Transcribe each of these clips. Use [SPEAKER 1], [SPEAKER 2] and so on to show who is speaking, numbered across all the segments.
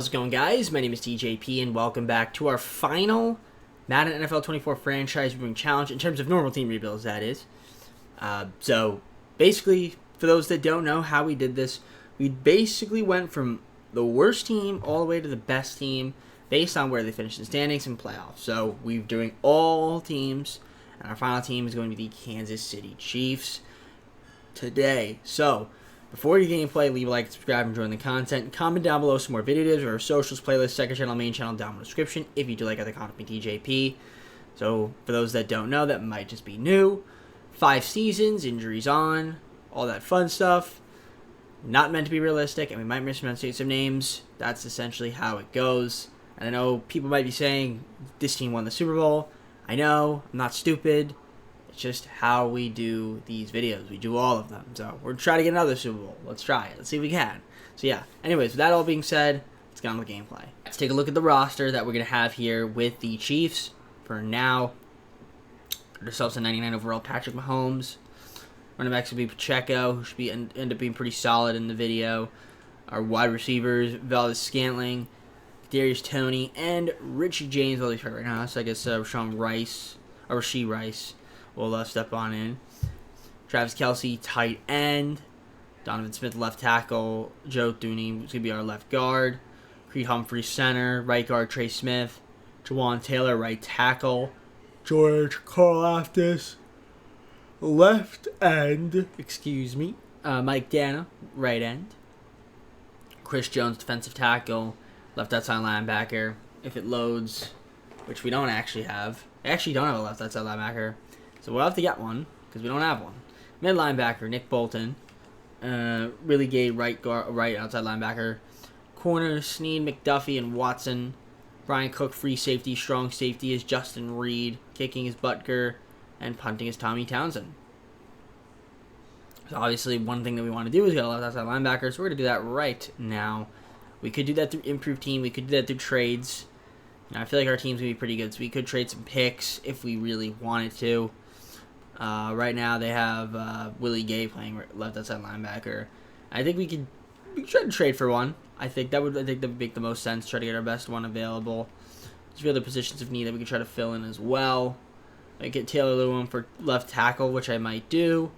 [SPEAKER 1] How's it going, guys? My name is TJP, and welcome back to our final Madden NFL 24 franchise rebuilding challenge in terms of normal team rebuilds, that is. So, basically, for those that don't know how we did this, we basically went from the worst team all the way to the best team based on where they finished in standings and playoffs. So, we're doing all teams, and our final team is going to be the Kansas City Chiefs today. So, before your gameplay, leave a like, subscribe, and join the content. Comment down below some more videos or our socials, playlist, second channel, main channel down in the description if you do like other content with TJP. So, for those that don't know, that might just be new. 5 seasons, injuries on, all that fun stuff. Not meant to be realistic, and we might mispronounce some names. That's essentially how it goes. And I know people might be saying, this team won the Super Bowl. I know, I'm not stupid. It's just how we do these videos. We do all of them. So we're trying to get another Super Bowl. Let's try it. Let's see if we can. So yeah. Anyways, with that all being said, let's get on with the gameplay. Let's take a look at the roster that we're going to have here with the Chiefs. For now, got ourselves a 99 overall Patrick Mahomes. Running backs will be Pacheco, who should be end up being pretty solid in the video. Our wide receivers, Valdez-Scantling, Darius Toney, and Richie James. Well, he's hurt right now, so I guess Rasheed Rice will step on in. Travis Kelce, tight end. Donovan Smith, left tackle. Joe Thuney is going to be our left guard. Creed Humphrey, center. Right guard, Trey Smith. Jawan Taylor, right tackle. George Karlaftis, left end. Mike Dana, right end. Chris Jones, defensive tackle. Left outside linebacker. If it loads, which we don't actually have. I actually don't have a left outside linebacker. So we'll have to get one, because we don't have one. Mid linebacker, Nick Bolton. Really gay right outside linebacker. Corner, Snead, McDuffie, and Watson. Brian Cook, free safety. Strong safety is Justin Reed. Kicking is Butker. And punting is Tommy Townsend. So obviously, one thing that we want to do is get a left outside linebacker, so we're going to do that right now. We could do that through improved team. We could do that through trades. I feel like our team's going to be pretty good, so we could trade some picks if we really wanted to. Right now, they have Willie Gay playing left outside linebacker. I think we could try to trade for one. I think that would make the most sense. Try to get our best one available. There's a few other positions of need that we could try to fill in as well. I get Taylor Lewin for left tackle, which I might do.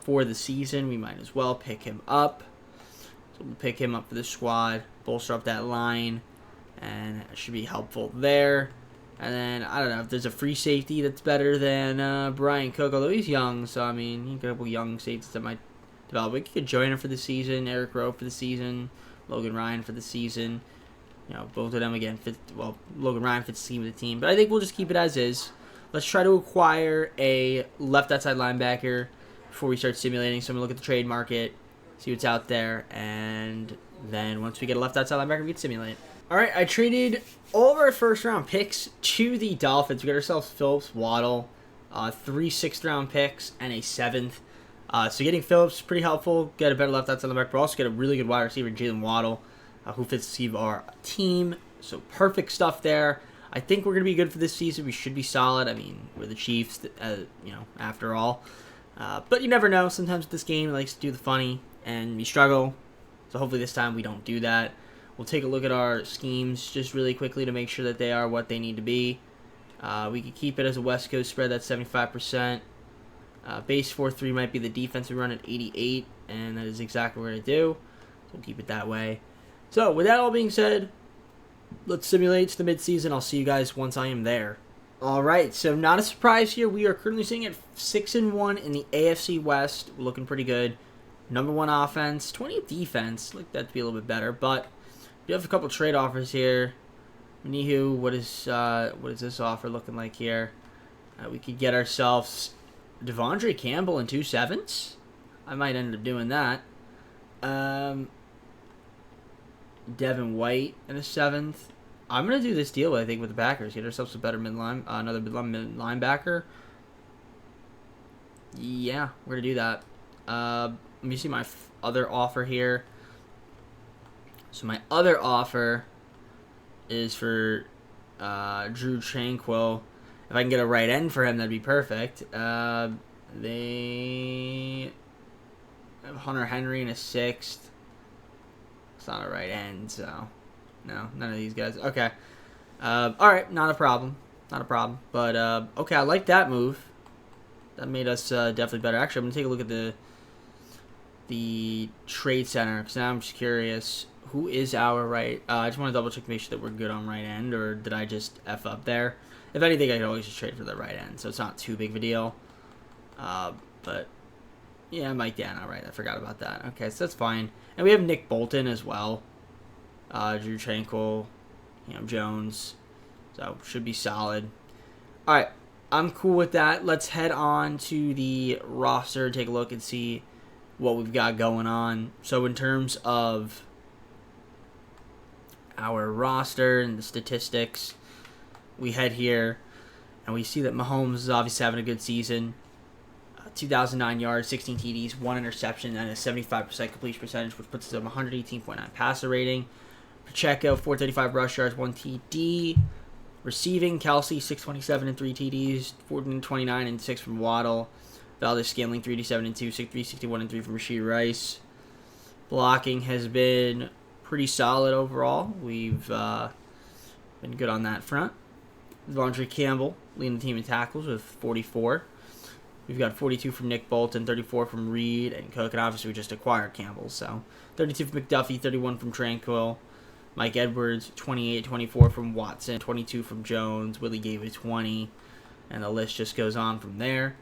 [SPEAKER 1] For the season, we might as well pick him up. So we'll pick him up for the squad, bolster up that line, and it should be helpful there. And then, I don't know, if there's a free safety that's better than Brian Cook, although he's young, so, I mean, you got a couple young safeties that might develop. We could join him for the season, Eric Rowe for the season, Logan Ryan for the season. You know, both of them, again, Logan Ryan fits the scheme of the team. But I think we'll just keep it as is. Let's try to acquire a left outside linebacker before we start simulating. So I'm going to look at the trade market, see what's out there, and then once we get a left outside linebacker, we can simulate. Alright, I traded all of our first round picks to the Dolphins. We got ourselves Phillips, Waddle, 3 6th round picks, and a 7th. So getting Phillips is pretty helpful. Get a better left outside linebacker, but also get a really good wide receiver, Jalen Waddle, who fits the scheme of our team. So perfect stuff there. I think we're going to be good for this season. We should be solid. I mean, we're the Chiefs, after all. But you never know. Sometimes this game likes to do the funny, and we struggle. So hopefully this time we don't do that. We'll take a look at our schemes just really quickly to make sure that they are what they need to be. We could keep it as a West Coast spread. That's 75%. Base 4-3 might be the defense we run at 88, and that is exactly what we're going to do. So we'll keep it that way. So with that all being said, let's simulate the midseason. I'll see you guys once I am there. Alright, so not a surprise here. We are currently sitting at 6-1 in the AFC West. We're looking pretty good. Number 1 offense, 20th defense. I'd like that to be a little bit better, but we have a couple trade offers here. Manihu, what is this offer looking like here? We could get ourselves Devondre Campbell and 2 7s. I might end up doing that. Devin White and a 7th. I'm gonna do this deal, I think, with the Packers. Get ourselves a better another mid linebacker. Yeah, we're gonna do that. Let me see my other offer here. So my other offer is for Drew Tranquill. If I can get a right end for him, that'd be perfect. They have Hunter Henry in a 6th. It's not a right end, so No, none of these guys. Okay. All right, not a problem. Not a problem. But, okay, I like that move. That made us definitely better. Actually, I'm going to take a look at the trade center, because now I'm just curious. Who is our right? I just want to double check to make sure that we're good on right end, or did I just F up there? If anything, I could always just trade for the right end, so it's not too big of a deal. But, yeah, Mike Dan, all right. I forgot about that. Okay, so that's fine. And we have Nick Bolton as well. Drew Tranquil, Jones. So, should be solid. All right, I'm cool with that. Let's head on to the roster, take a look and see what we've got going on. So, in terms of our roster and the statistics, we head here and we see that Mahomes is obviously having a good season. 2,009 yards, 16 TDs, 1 interception, and a 75% completion percentage, which puts us at 118.9 passer rating. Pacheco, 435 rush yards, 1 TD. Receiving, Kelsey, 627 and 3 TDs, 429 and 6 from Waddle. Valdez-Scantling, 387 and 2, 361 and 3 from Rashee Rice. Blocking has been pretty solid overall. We've been good on that front. Devondre Campbell leading the team in tackles with 44. We've got 42 from Nick Bolton, 34 from Reed and Cook, and obviously we just acquired Campbell, so 32 from McDuffie, 31 from Tranquil. Mike Edwards, 28, 24 from Watson, 22 from Jones. Willie gave it 20, and the list just goes on from there.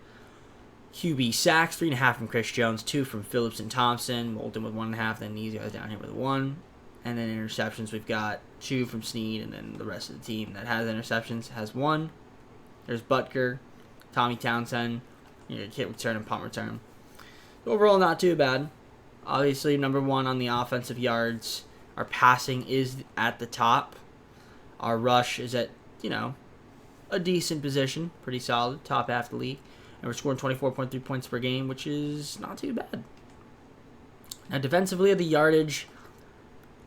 [SPEAKER 1] QB sacks, 3.5 from Chris Jones, 2 from Phillips and Thompson. Bolton with 1.5, then these guys down here with 1. And then interceptions, we've got 2 from Snead, and then the rest of the team that has interceptions has 1. There's Butker, Tommy Townsend, kick return and punt return. Overall, not too bad. Obviously, number 1 on the offensive yards. Our passing is at the top. Our rush is at, a decent position. Pretty solid. Top half of the league. And we're scoring 24.3 points per game, which is not too bad. Now, defensively, the yardage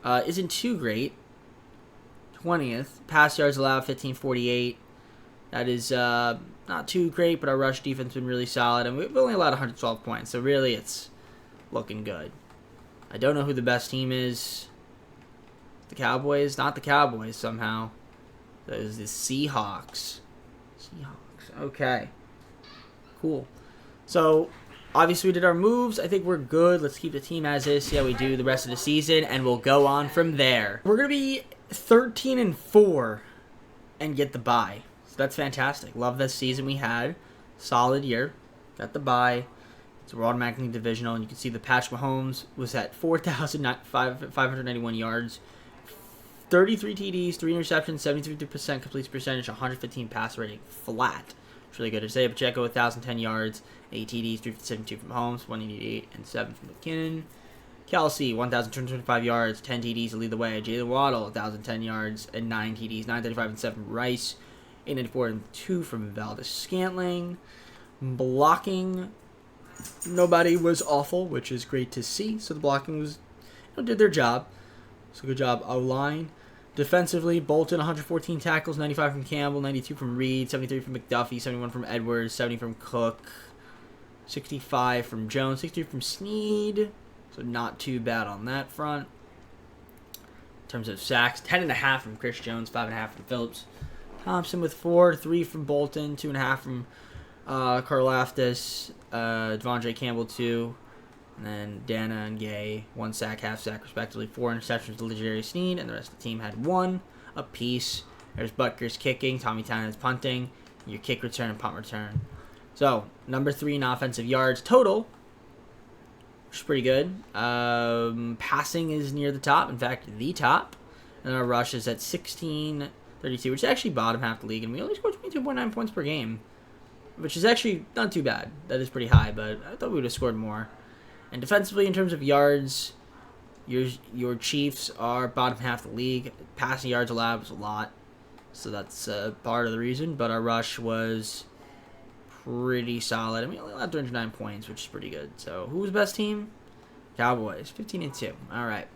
[SPEAKER 1] isn't too great. 20th. Pass yards allowed, 1548. That is not too great, but our rush defense has been really solid. And we've only allowed 112 points, so really it's looking good. I don't know who the best team is. The Cowboys? Not the Cowboys somehow. There's the Seahawks. Okay. Cool. So, obviously we did our moves. I think we're good. Let's keep the team as is, see how we do the rest of the season, and we'll go on from there. We're going to be 13-4 and get the bye. So that's fantastic. Love this season we had. Solid year. Got the bye. So we're automatically divisional, and you can see the Patrick Mahomes was at 4,591 yards, 33 TDs, 3 interceptions, 73% complete percentage, 115 pass rating, flat. It's really good. Isaiah Pacheco, 1,010 yards, 8 TDs, 372 from Mahomes, 188 and 7 from McKinnon. Kelsey, 1,225 yards, 10 TDs to lead the way. Jalen Waddle, 1,010 yards and 9 TDs, 935 and 7 from Rice, 894 and 2 from Valdez-Scantling. Blocking, nobody was awful, which is great to see. So the blocking was, did their job. So good job, O-line. Defensively, Bolton, 114 tackles, 95 from Campbell, 92 from Reed, 73 from McDuffie, 71 from Edwards, 70 from Cook, 65 from Jones, 63 from Snead. So not too bad on that front. In terms of sacks, 10.5 from Chris Jones, 5.5 from Phillips. Thompson with 4, 3 from Bolton, 2.5 from Karlaftis, Devondre Campbell 2, and then Dana and Gay 1 sack, half sack respectively, 4 interceptions to Legere Snead, and the rest of the team had 1 apiece. There's Butker's kicking, Tommy Tannen's punting, your kick return and punt return. So number 3 in offensive yards total, which is pretty good. Passing is near the top, in fact the top, and our rush is at 1632, which is actually bottom half the league, and we only scored 22.9 points per game, which is actually not too bad. That is pretty high, but I thought we would have scored more. And defensively, in terms of yards, your Chiefs are bottom half of the league. Passing yards allowed was a lot, so that's part of the reason. But our rush was pretty solid. I mean, we only allowed 309 points, which is pretty good. So who was the best team? Cowboys, 15-2. All right.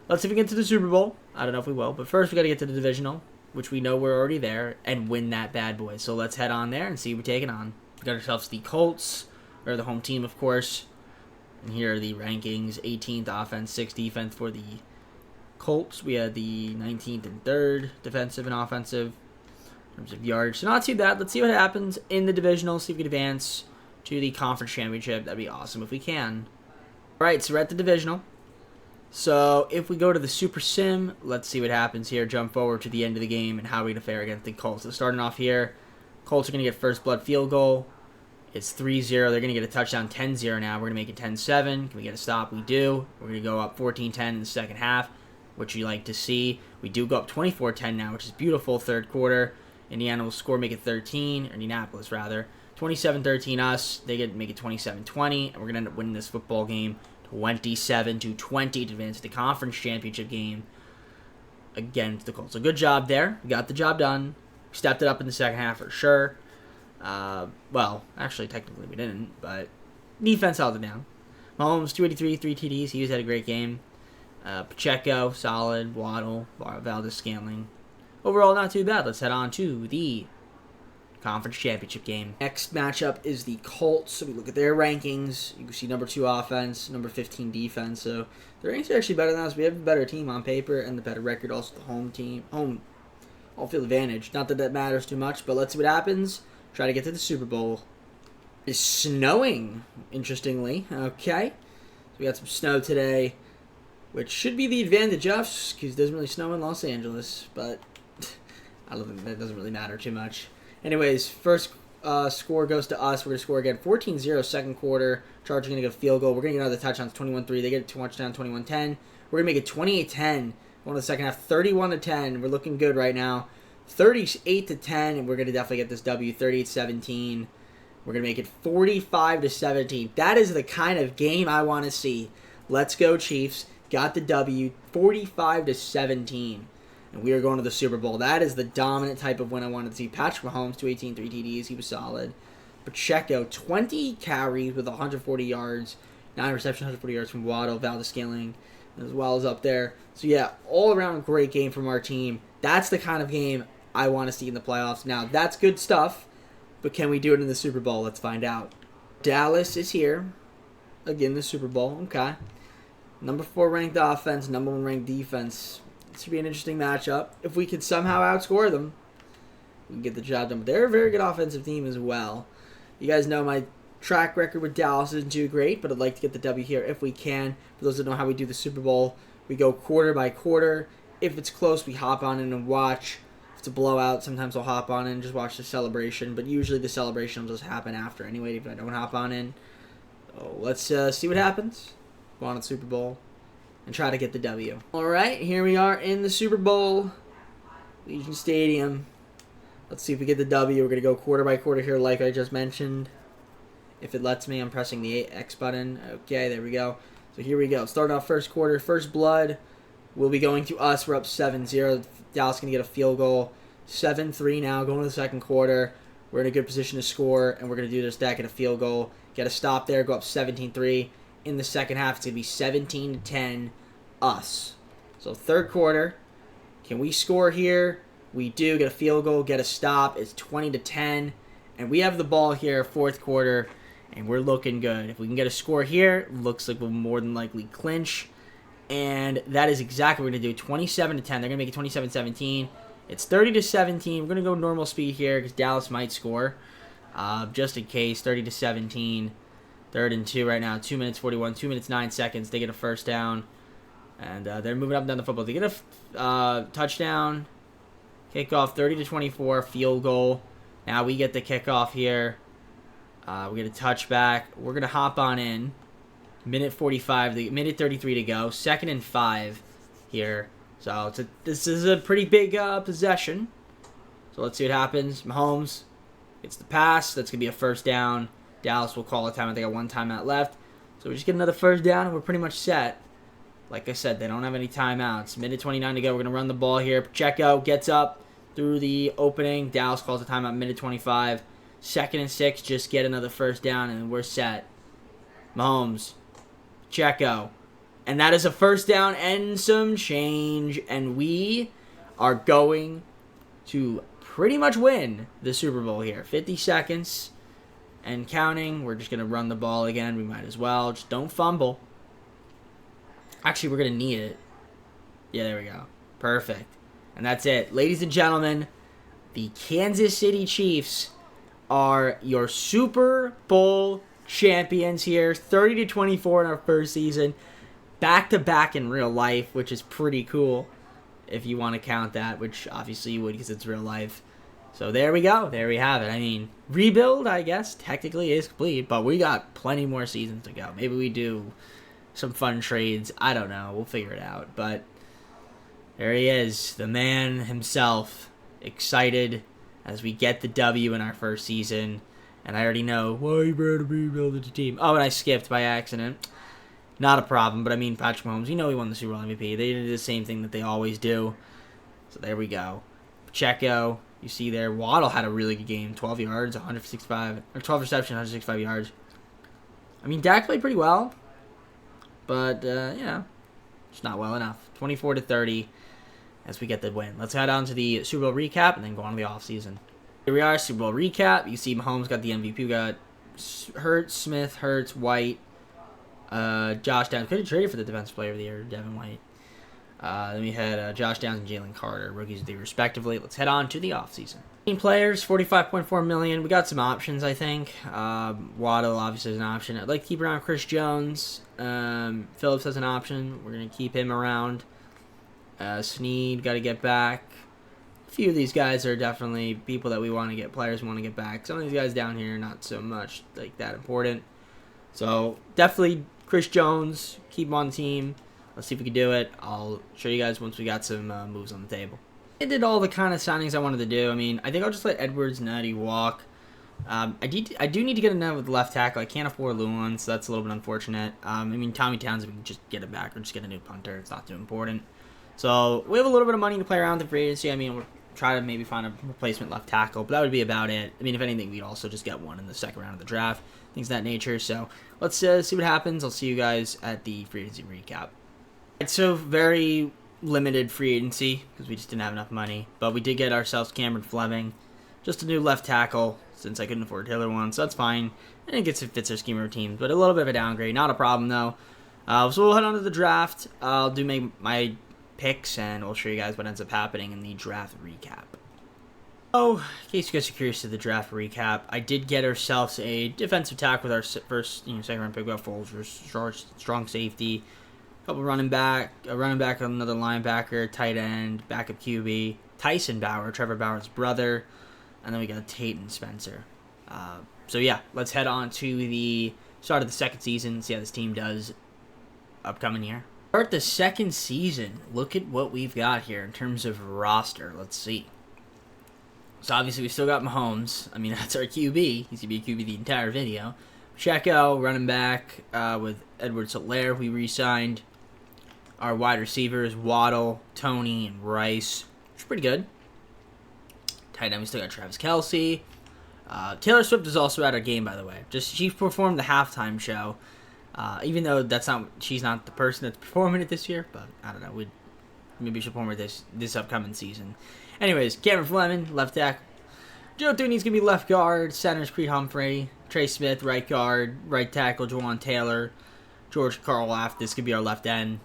[SPEAKER 1] Let's see if we get to the Super Bowl. I don't know if we will, but first we got to get to the divisional, which we know we're already there, and win that bad boy. So let's head on there and see what we're taking on. We got ourselves the Colts, or the home team, of course. And here are the rankings: 18th offense, 6th defense for the Colts, we had the 19th and 3rd defensive and offensive in terms of yards. So not too bad. Let's see what happens in the divisional. See if we can advance to the conference championship. That'd be awesome if we can. All right, so we're at the divisional. So if we go to the Super Sim, let's see what happens here. Jump forward to the end of the game and how we're going to fare against the Colts. So starting off here, Colts are going to get first blood field goal. It's 3-0. They're going to get a touchdown 10-0 now. We're going to make it 10-7. Can we get a stop? We do. We're going to go up 14-10 in the second half, which you like to see. We do go up 24-10 now, which is beautiful. Third quarter, Indiana will score, make it 13, or Indianapolis rather. 27-13 us. They make it 27-20, and we're going to end up winning this football game 27-20 to advance to the conference championship game against the Colts. So good job there. We got the job done. We stepped it up in the second half for sure. Well, actually, technically we didn't, but defense held it down. Mahomes, 283, 3 TDs. He had a great game. Pacheco, solid. Waddle, Valdez-Scantling. Overall, not too bad. Let's head on to the conference championship game. Next matchup is the Colts. So we look at their rankings. You can see number 2 offense, number 15 defense. So their rankings are actually better than us. We have a better team on paper and the better record. Also the home field advantage. Not that that matters too much, but let's see what happens. Try to get to the Super Bowl. It's snowing, interestingly. Okay. So we got some snow today, which should be the advantage of us because it doesn't really snow in Los Angeles, but I don't think that doesn't really matter too much. Anyways, first score goes to us. We're going to score again 14-0 second quarter. Chargers are going to get a field goal. We're going to get another touchdown. 21-3. They get a touchdown 21-10. We're going to make it 28-10. Going to the second half 31-10. We're looking good right now. 38-10, and we're going to definitely get this W. 38-17. We're going to make it 45-17. That is the kind of game I want to see. Let's go, Chiefs. Got the W. 45-17. And we are going to the Super Bowl. That is the dominant type of win I wanted to see. Patrick Mahomes, 218, 3 TDs. He was solid. Pacheco, 20 carries with 140 yards. 9 receptions, 140 yards from Waddle, Valdez-Scantling, as well as up there. So, yeah, all-around great game from our team. That's the kind of game I want to see in the playoffs. Now, that's good stuff, but can we do it in the Super Bowl? Let's find out. Dallas is here. Again, the Super Bowl. Okay. Number 4 ranked offense, number 1 ranked defense. This should be an interesting matchup. If we could somehow outscore them, we can get the job done. But they're a very good offensive team as well. You guys know my track record with Dallas isn't too great, but I'd like to get the W here if we can. For those that know how we do the Super Bowl, we go quarter by quarter. If it's close, we hop on in and watch. If it's a blowout, sometimes I'll hop on in and just watch the celebration. But usually the celebration will just happen after anyway if I don't hop on in. So let's see what happens. Go on to the Super Bowl and try to get the W. Alright, here we are in the Super Bowl. Legion Stadium. Let's see if we get the W. We're going to go quarter by quarter here like I just mentioned. If it lets me, I'm pressing the X button. Okay, there we go. So here we go. Start off first quarter. First blood will be going to us. We're up 7-0. Dallas going to get a field goal. 7-3 now. Going to the second quarter. We're in a good position to score, and we're going to do this stack at a field goal. Get a stop there. Go up 17-3. In the second half, it's going to be 17-10 us. So third quarter, can we score here? We do. Get a field goal, get a stop. It's 20-10. And we have the ball here, fourth quarter, and we're looking good. If we can get a score here, looks like we'll more than likely clinch. And that is exactly what we're going to do. 27-10. They're going to make it 27-17. It's 30-17. We're going to go normal speed here because Dallas might score. Just in case, 30-17. 3rd and 2 right now. 2 minutes 41. 2 minutes 9 seconds. They get a first down. And they're moving up and down the football. They get a touchdown. Kickoff 30-24. Field goal. Now we get the kickoff here. We get a touchback. We're going to hop on in. Minute 45. Minute 33 to go. 2nd and 5 here. So this is a pretty big possession. So let's see what happens. Mahomes gets the pass. That's going to be a first down. Dallas will call a timeout. They got 1 timeout left. So we just get another first down, and we're pretty much set. Like I said, they don't have any timeouts. Minute 29 to go. We're going to run the ball here. Pacheco gets up through the opening. Dallas calls a timeout. Minute 25. 2nd and 6. Just get another first down, and we're set. Mahomes. Pacheco. And that is a first down and some change. And we are going to pretty much win the Super Bowl here. 50 seconds. And counting, we're just going to run the ball again. We might as well. Just don't fumble. Actually, we're going to need it. Yeah, there we go. Perfect. And that's it. Ladies and gentlemen, the Kansas City Chiefs are your Super Bowl champions here. 30-24 in our first season. Back-to-back in real life, which is pretty cool if you want to count that, which obviously you would because it's real life. So there we go. There we have it. I mean, rebuild, I guess, technically is complete, but we got plenty more seasons to go. Maybe we do some fun trades. I don't know. We'll figure it out. But there he is, the man himself, excited as we get the W in our first season. And I already know, why you better rebuild the team. Oh, and I skipped by accident. Not a problem, but I mean, Patrick Mahomes, you know he won the Super Bowl MVP. They did the same thing that they always do. So there we go. Pacheco, you see there, Waddle had a really good game. 12 yards, 165, or 12 receptions, 165 yards. I mean, Dak played pretty well, but, it's not well enough. 24-30 as we get the win. Let's head on to the Super Bowl recap and then go on to the offseason. Here we are, Super Bowl recap. You see Mahomes got the MVP. We got Hurts, Smith, Hurts, White, Josh Downs. Could have traded for the Defensive Player of the Year, Devin White. Then we had Josh Downs and Jalen Carter, rookies of the year respectively. Let's head on to the offseason. 15 players, $45.4 million. We got some options, I think. Waddle obviously is an option. I'd like to keep around Chris Jones. Phillips has an option. We're going to keep him around. Snead, got to get back. A few of these guys are definitely people that we want to get, players we want to get back. Some of these guys down here, not so much like that important. So definitely Chris Jones, keep him on the team. Let's see if we can do it. I'll show you guys once we got some moves on the table. I did all the kind of signings I wanted to do. I mean, I think I'll just let Edwards and Eddie walk. I do need to get a net with left tackle. I can't afford Lewin, so that's a little bit unfortunate. I mean, Tommy Townsend, we can just get it back or just get a new punter. It's not too important. So we have a little bit of money to play around with the free agency. I mean, we'll try to maybe find a replacement left tackle, but that would be about it. I mean, if anything, we'd also just get one in the second round of the draft, things of that nature. So let's see what happens. I'll see you guys at the free agency recap. So very limited free agency because we just didn't have enough money, but we did get ourselves Cameron Fleming, just a new left tackle since I couldn't afford Taylor one, so that's fine. And it fits our scheme of team, but a little bit of a downgrade, not a problem though. So we'll head on to the draft. I'll do my picks and we'll show you guys what ends up happening in the draft recap. Oh, in case you guys are curious to the draft recap, I did get ourselves a defensive tackle with our first, second round pick. We got Folgers, strong safety. Couple running back, another linebacker, tight end, backup QB, Tyson Bauer, Trevor Bauer's brother, and then we got Tate and Spencer. So yeah, let's head on to the start of the second season, see how this team does upcoming year. Start the second season. Look at what we've got here in terms of roster. Let's see. So obviously we still got Mahomes. I mean, that's our QB. He's gonna be a QB the entire video. Pacheco, running back with Edwards-Helaire, we re-signed. Our wide receivers, Waddle, Tony, and Rice, which is pretty good. Tight end, we still got Travis Kelce. Taylor Swift is also at our game, by the way. She performed the halftime show, even though she's not the person that's performing it this year. But I don't know, maybe she'll perform it this upcoming season. Anyways, Cameron Fleming, left tackle. Joe Thuney's gonna be left guard. Center's Creed Humphrey. Trey Smith, right guard. Right tackle, Jawan Taylor. George Karloff, this could be our left end.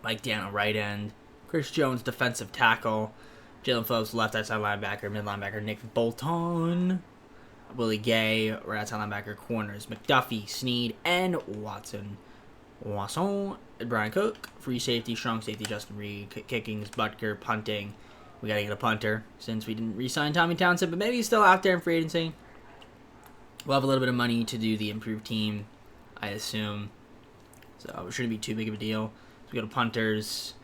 [SPEAKER 1] Mike Daniel, right end. Chris Jones, defensive tackle. Jalen Phillips, left outside linebacker. Mid linebacker, Nick Bolton. Willie Gay, right outside linebacker. Corners, McDuffie, Snead, and Watson. Brian Cook. Free safety, strong safety, Justin Reed. Kickings, Butker, punting. We got to get a punter since we didn't re-sign Tommy Townsend, but maybe he's still out there in free agency. We'll have a little bit of money to do the improved team, I assume. So it shouldn't be too big of a deal. So we go to punters.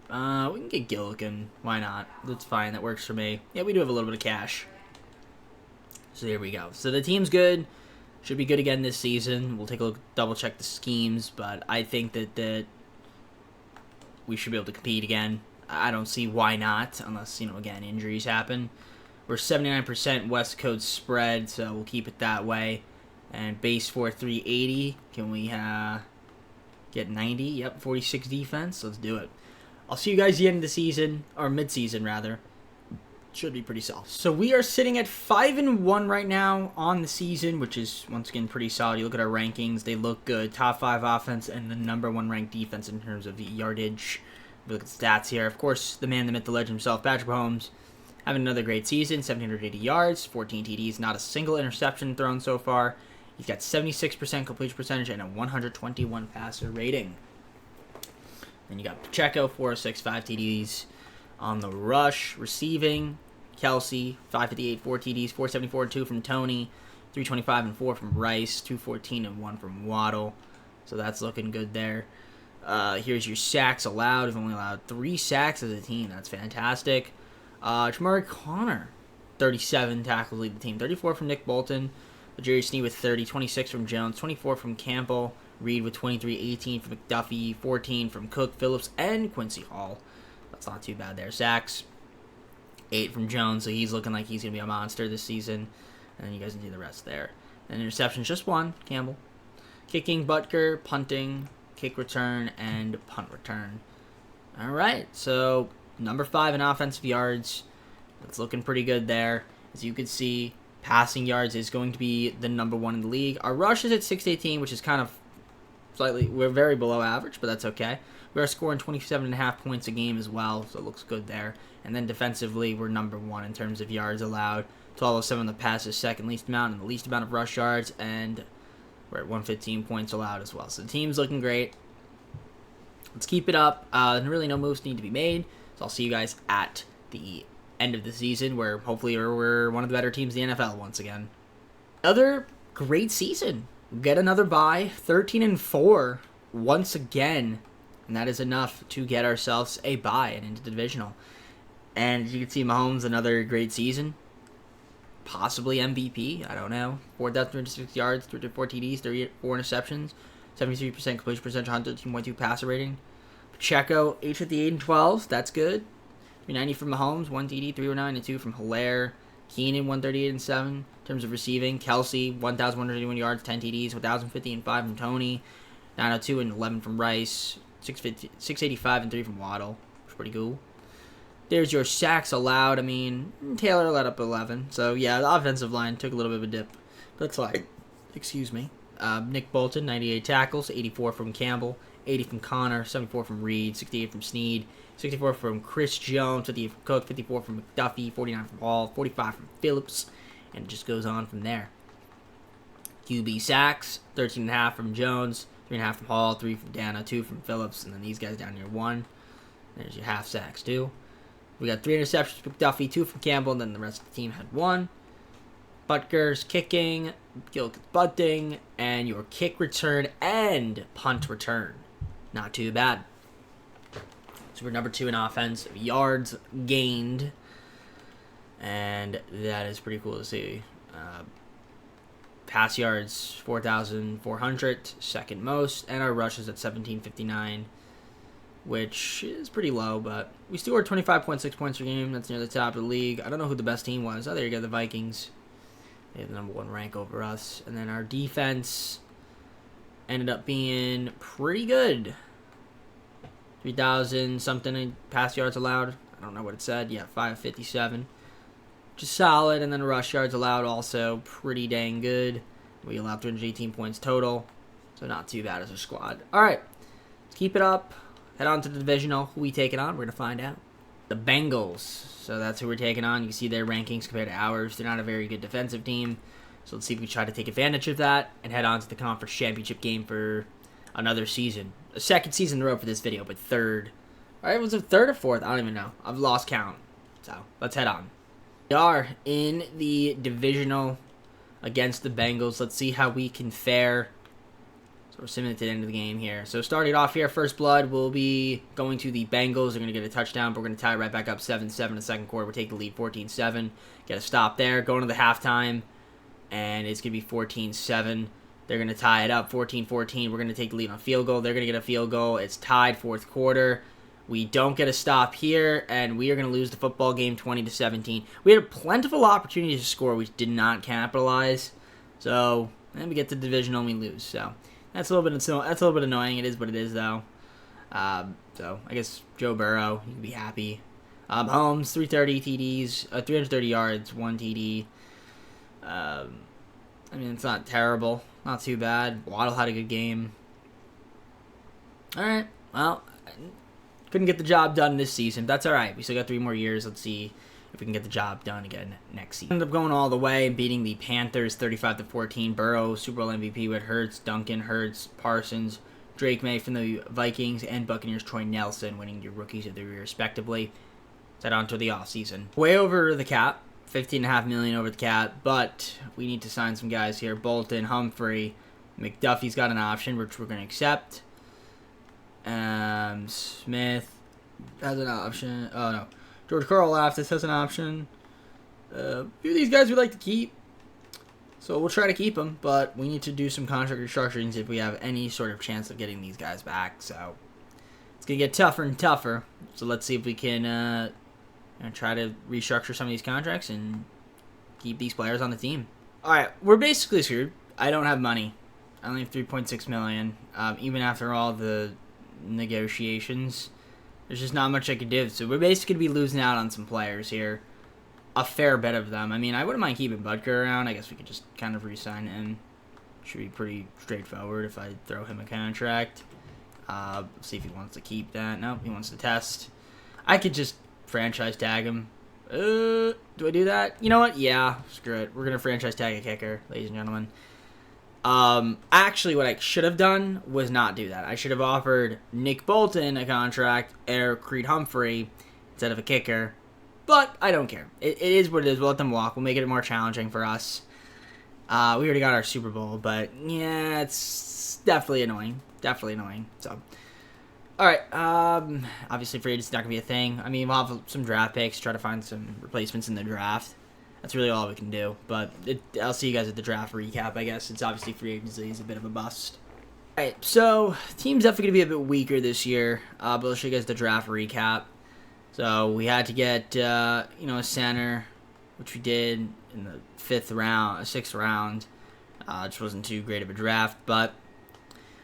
[SPEAKER 1] We can get Gilligan. Why not? That's fine. That works for me. Yeah, we do have a little bit of cash. So there we go. So the team's good. Should be good again this season. We'll take a look, double check the schemes, but I think that we should be able to compete again. I don't see why not, unless, again, injuries happen. We're 79% West Coast spread, so we'll keep it that way. And base for 380. Can we get 90? Yep, 46 defense. Let's do it. I'll see you guys at the end of the season, or mid-season, rather. Should be pretty solid. So we are sitting at 5-1 right now on the season, which is, once again, pretty solid. You look at our rankings, they look good. Top 5 offense and the number 1 ranked defense in terms of yardage. We look at the stats here. Of course, the man, the myth, the legend himself, Patrick Mahomes, having another great season. 1,780 yards, 14 TDs, not a single interception thrown so far. He's got 76% completion percentage and a 121 passer rating. Then you got Pacheco, 406, 5 TDs on the rush. Receiving, Kelsey, 558, 4 TDs, 474 and 2 from Tony, 325 and 4 from Rice, 214 and 1 from Waddle. So that's looking good there. Here's your sacks allowed. We've only allowed 3 sacks as a team. That's fantastic. Jamari Connor, 37 tackles lead the team. 34 from Nick Bolton. Jerry Sneed with 30. 26 from Jones. 24 from Campbell. Reed with 23. 18 from McDuffie. 14 from Cook, Phillips, and Quincy Hall. That's not too bad there. Sacks, 8 from Jones. So he's looking like he's going to be a monster this season. And then you guys can do the rest there. And interceptions, just 1, Campbell. Kicking, Butker. Punting, kick return, and punt return. All right, so number 5 in offensive yards. That's looking pretty good there. As you can see, passing yards is going to be the number 1 in the league. Our rush is at 618, which is kind of slightly, we're very below average, but that's okay. We are scoring 27.5 points a game as well, so it looks good there. And then defensively, we're number 1 in terms of yards allowed. 1207 on the passes, second least amount, and the least amount of rush yards, and we're at 115 points allowed as well. So the team's looking great. Let's keep it up. Really no moves need to be made. So I'll see you guys at the end of the season, where hopefully we're one of the better teams in the NFL once again. Another great season. Get another bye. 13-4 once again. And that is enough to get ourselves a bye and into the divisional. And as you can see, Mahomes, another great season. Possibly MVP. I don't know. 4,306 yards, 34 TDs, 34 interceptions, 73% completion percentage, 113.2 passer rating. Pacheco, 858 and 12. That's good. 390 from Mahomes, 1 TD, 309 and 2 from Hilaire. Keenan, 138 and 7. In terms of receiving, Kelsey, 1,181 yards, 10 TDs, 1,050 and 5 from Tony, 902 and 11 from Rice, 685 and 3 from Waddle. Which is pretty cool. There's your sacks allowed. I mean, Taylor let up 11. So, yeah, the offensive line took a little bit of a dip. That's fine. Excuse me. Nick Bolton, 98 tackles, 84 from Campbell, 80 from Connor, 74 from Reed, 68 from Sneed, 64 from Chris Jones, 58 from Cook, 54 from McDuffie, 49 from Hall, 45 from Phillips, and it just goes on from there. QB sacks, 13.5 from Jones, 3.5 from Hall, 3 from Dana, 2 from Phillips, and then these guys down here, 1. There's your half sacks, too. We got 3 interceptions from McDuffie, 2 from Campbell, and then the rest of the team had 1. Butker's kicking, Gilk's bunting, and your kick return and punt return. Not too bad. So we're number 2 in offense, yards gained, and that is pretty cool to see. Pass yards, 4,400, second most, and our rush is at 1,759, which is pretty low, but we scored 25.6 points per game. That's near the top of the league. I don't know who the best team was. Oh, there you go, the Vikings. They have the number 1 rank over us. And then our defense ended up being pretty good. 3,000 something pass yards allowed. I don't know what it said. Yeah, 557. Just solid. And then rush yards allowed also pretty dang good. We allowed 318 points total. So not too bad as a squad. All right. Let's keep it up. Head on to the divisional. Who we taking on? We're going to find out. The Bengals. So that's who we're taking on. You can see their rankings compared to ours. They're not a very good defensive team. So let's see if we try to take advantage of that and head on to the conference championship game for another season. A second season in a row for this video, but third. All right, was it third or fourth? I don't even know. I've lost count. So let's head on. We are in the divisional against the Bengals. Let's see how we can fare. So we're sitting at the end of the game here. So starting off here, first blood will be going to the Bengals. They're going to get a touchdown, but we're going to tie right back up 7-7 in the second quarter. We'll take the lead 14-7. Get a stop there. Going to the halftime, and it's going to be 14-7. They're going to tie it up 14-14. We're going to take the lead on field goal. They're going to get a field goal. It's tied fourth quarter. We don't get a stop here, and we are going to lose the football game 20-17. We had a plentiful opportunity to score. We did not capitalize. So then we get to the divisional and we lose. So that's a little bit annoying. It is what it is, though. So I guess Joe Burrow, you can be happy. Holmes, 330 TDs, 330 yards, 1 TD. I mean, it's not terrible. Not too bad. Waddle had a good game. All right. Well, Couldn't get the job done this season. That's all right. We still got 3 more years. Let's see if we can get the job done again next season. Ended up going all the way and beating the Panthers 35-14. Burrow, Super Bowl MVP with Hurts, Duncan, Hurts, Parsons, Drake May from the Vikings, and Buccaneers Troy Nelson winning your Rookies of the Year respectively. Head on to the offseason. Way over the cap. $15.5 million over the cap, but we need to sign some guys here. Bolton, Humphrey, McDuffie's got an option, which we're going to accept. Smith has an option. Oh, no. George Karlaftis has an option. A few of these guys we'd like to keep, so we'll try to keep them, but we need to do some contract restructurings if we have any sort of chance of getting these guys back. So it's going to get tougher and tougher. So let's see if we can try to restructure some of these contracts and keep these players on the team. All right, we're basically screwed. I don't have money. I only have $3.6 million. Even after all the negotiations, there's just not much I could do. So we're basically going to be losing out on some players here. A fair bit of them. I mean, I wouldn't mind keeping Butker around. I guess we could just kind of re-sign him. Should be pretty straightforward if I throw him a contract. See if he wants to keep that. Nope, he wants to test. I could just franchise tag him. Do I do that? You know what? Yeah, screw it. We're going to franchise tag a kicker, ladies and gentlemen. Actually, what I should have done was not do that. I should have offered Nick Bolton a contract or Creed Humphrey instead of a kicker. But I don't care. It is what it is. We'll let them walk. We'll make it more challenging for us. We already got our Super Bowl, but yeah, it's definitely annoying. Definitely annoying. So, all right. Obviously, free agency's not gonna be a thing. I mean, we'll have some draft picks. Try to find some replacements in the draft. That's really all we can do. But I'll see you guys at the draft recap. I guess it's obviously free agency is a bit of a bust. All right. So, team's definitely gonna be a bit weaker this year. But I'll show you guys the draft recap. So we had to get a center, which we did in the 6th round. Which wasn't too great of a draft, but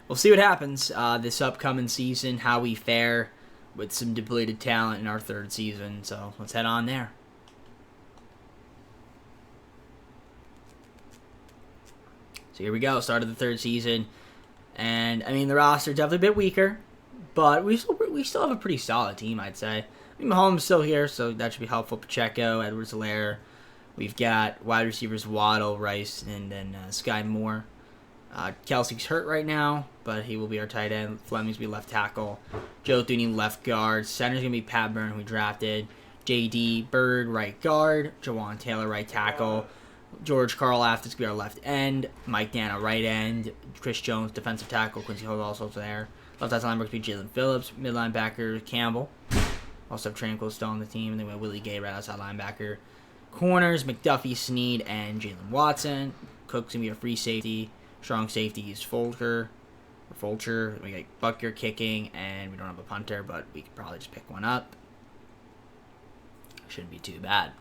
[SPEAKER 1] we'll see what happens this upcoming season, how we fare with some depleted talent in our 3rd season. So let's head on there. So here we go, start of the 3rd season, and I mean the roster definitely a bit weaker, but we still have a pretty solid team, I'd say. Mahomes still here, so that should be helpful. Pacheco, Edwards-Helaire. We've got wide receivers Waddle, Rice, and then Sky Moore. Kelsey's hurt right now, but he will be our tight end. Fleming's be left tackle. Joe Thuney, left guard. Center's going to be Pat Byrne, who we drafted. J.D. Bird, right guard. Jawan Taylor, right tackle. George Karlaftis is going to be our left end. Mike Dana, right end. Chris Jones, defensive tackle. Quincy Hall also there. Left outside linebacker will be Jalen Phillips. Mid linebacker, Campbell. Also have Tranquil still on the team. And then we have Willie Gay, right outside linebacker. Corners, McDuffie, Snead, and Jalen Watson. Cook's going to be a free safety. Strong safety is Fulcher. We got Butker kicking, and we don't have a punter, but we could probably just pick one up. Shouldn't be too bad.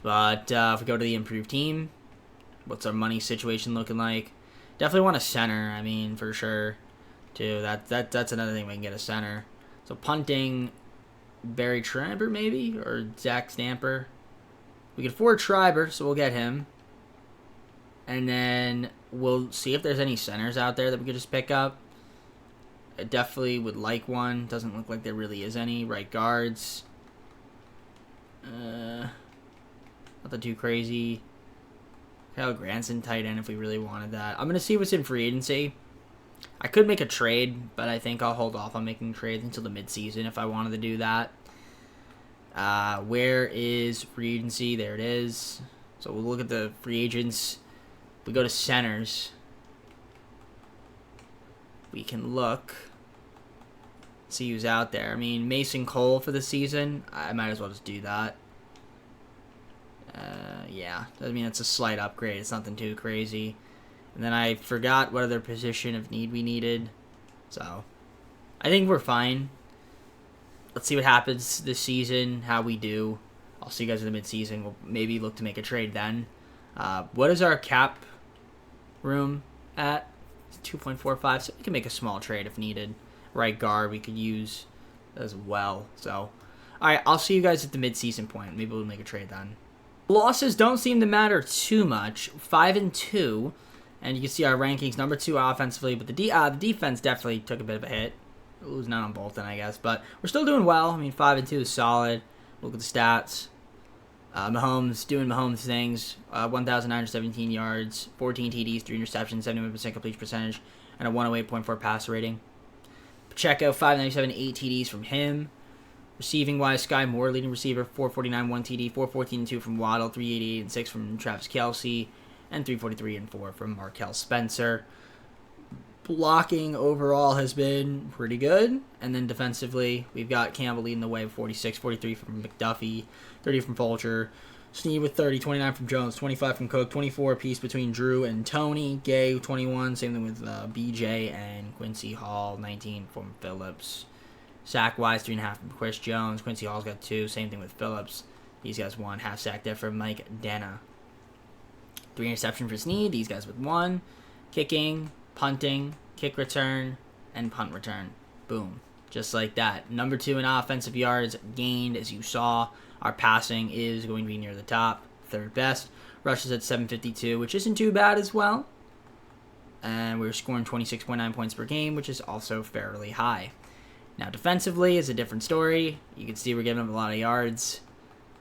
[SPEAKER 1] But if we go to the improved team, what's our money situation looking like? Definitely want a center, I mean, for sure, too. That's another thing we can get a center. So punting, Barry Schreiber maybe, or Zach Stamper. We can afford Schreiber, so we'll get him. And then we'll see if there's any centers out there that we could just pick up. I definitely would like one. Doesn't look like there really is any. Right guards. Nothing too crazy. Kyle Granson, tight end, if we really wanted that. I'm going to see what's in free agency. I could make a trade, but I think I'll hold off on making trades until the midseason if I wanted to do that. Where is free agency? There it is. So we'll look at the free agents. We go to centers. We can look. See who's out there. I mean, Mason Cole for the season. I might as well just do that. Yeah. I mean, it's a slight upgrade. It's nothing too crazy. And then I forgot what other position of need we needed. So, I think we're fine. Let's see what happens this season, how we do. I'll see you guys in the midseason. We'll maybe look to make a trade then. What is our cap room at? It's 2.45, so we can make a small trade if needed. Right guard we could use as well. So, alright, I'll see you guys at the midseason point. Maybe we'll make a trade then. Losses don't seem to matter too much. 5-2. And you can see our rankings, number 2 offensively, but the defense definitely took a bit of a hit. losing out on Bolton, I guess. But we're still doing well. I mean, 5-2 is solid. Look at the stats. Mahomes doing Mahomes things. 1,917 yards, 14 TDs, 3 interceptions, 71% completion percentage, and a 108.4 passer rating. Pacheco, 597, 8 TDs from him. Receiving wise, Sky Moore, leading receiver, 449, 1 TD, 414 2 from Waddle, 388 and 6 from Travis Kelce, and 343 and 4 from Markel Spencer. Blocking overall has been pretty good. And then defensively, we've got Campbell leading the way with 46, 43 from McDuffie, 30 from Fulcher, Snead with 30, 29 from Jones, 25 from Cook, 24 apiece between Drew and Tony, Gay 21, same thing with BJ and Quincy Hall, 19 from Phillips. Sack-wise, 3.5 from Chris Jones. Quincy Hall's got 2, same thing with Phillips. These guys 1, half sack there from Mike Dana. 3 interception for Snead, these guys with 1. Kicking, punting, kick return, and punt return. Boom. Just like that. Number 2 in offensive yards gained, as you saw. Our passing is going to be near the top. 3rd best. Rushes at 752, which isn't too bad as well. And we're scoring 26.9 points per game, which is also fairly high. Now, defensively is a different story. You can see we're giving up a lot of yards.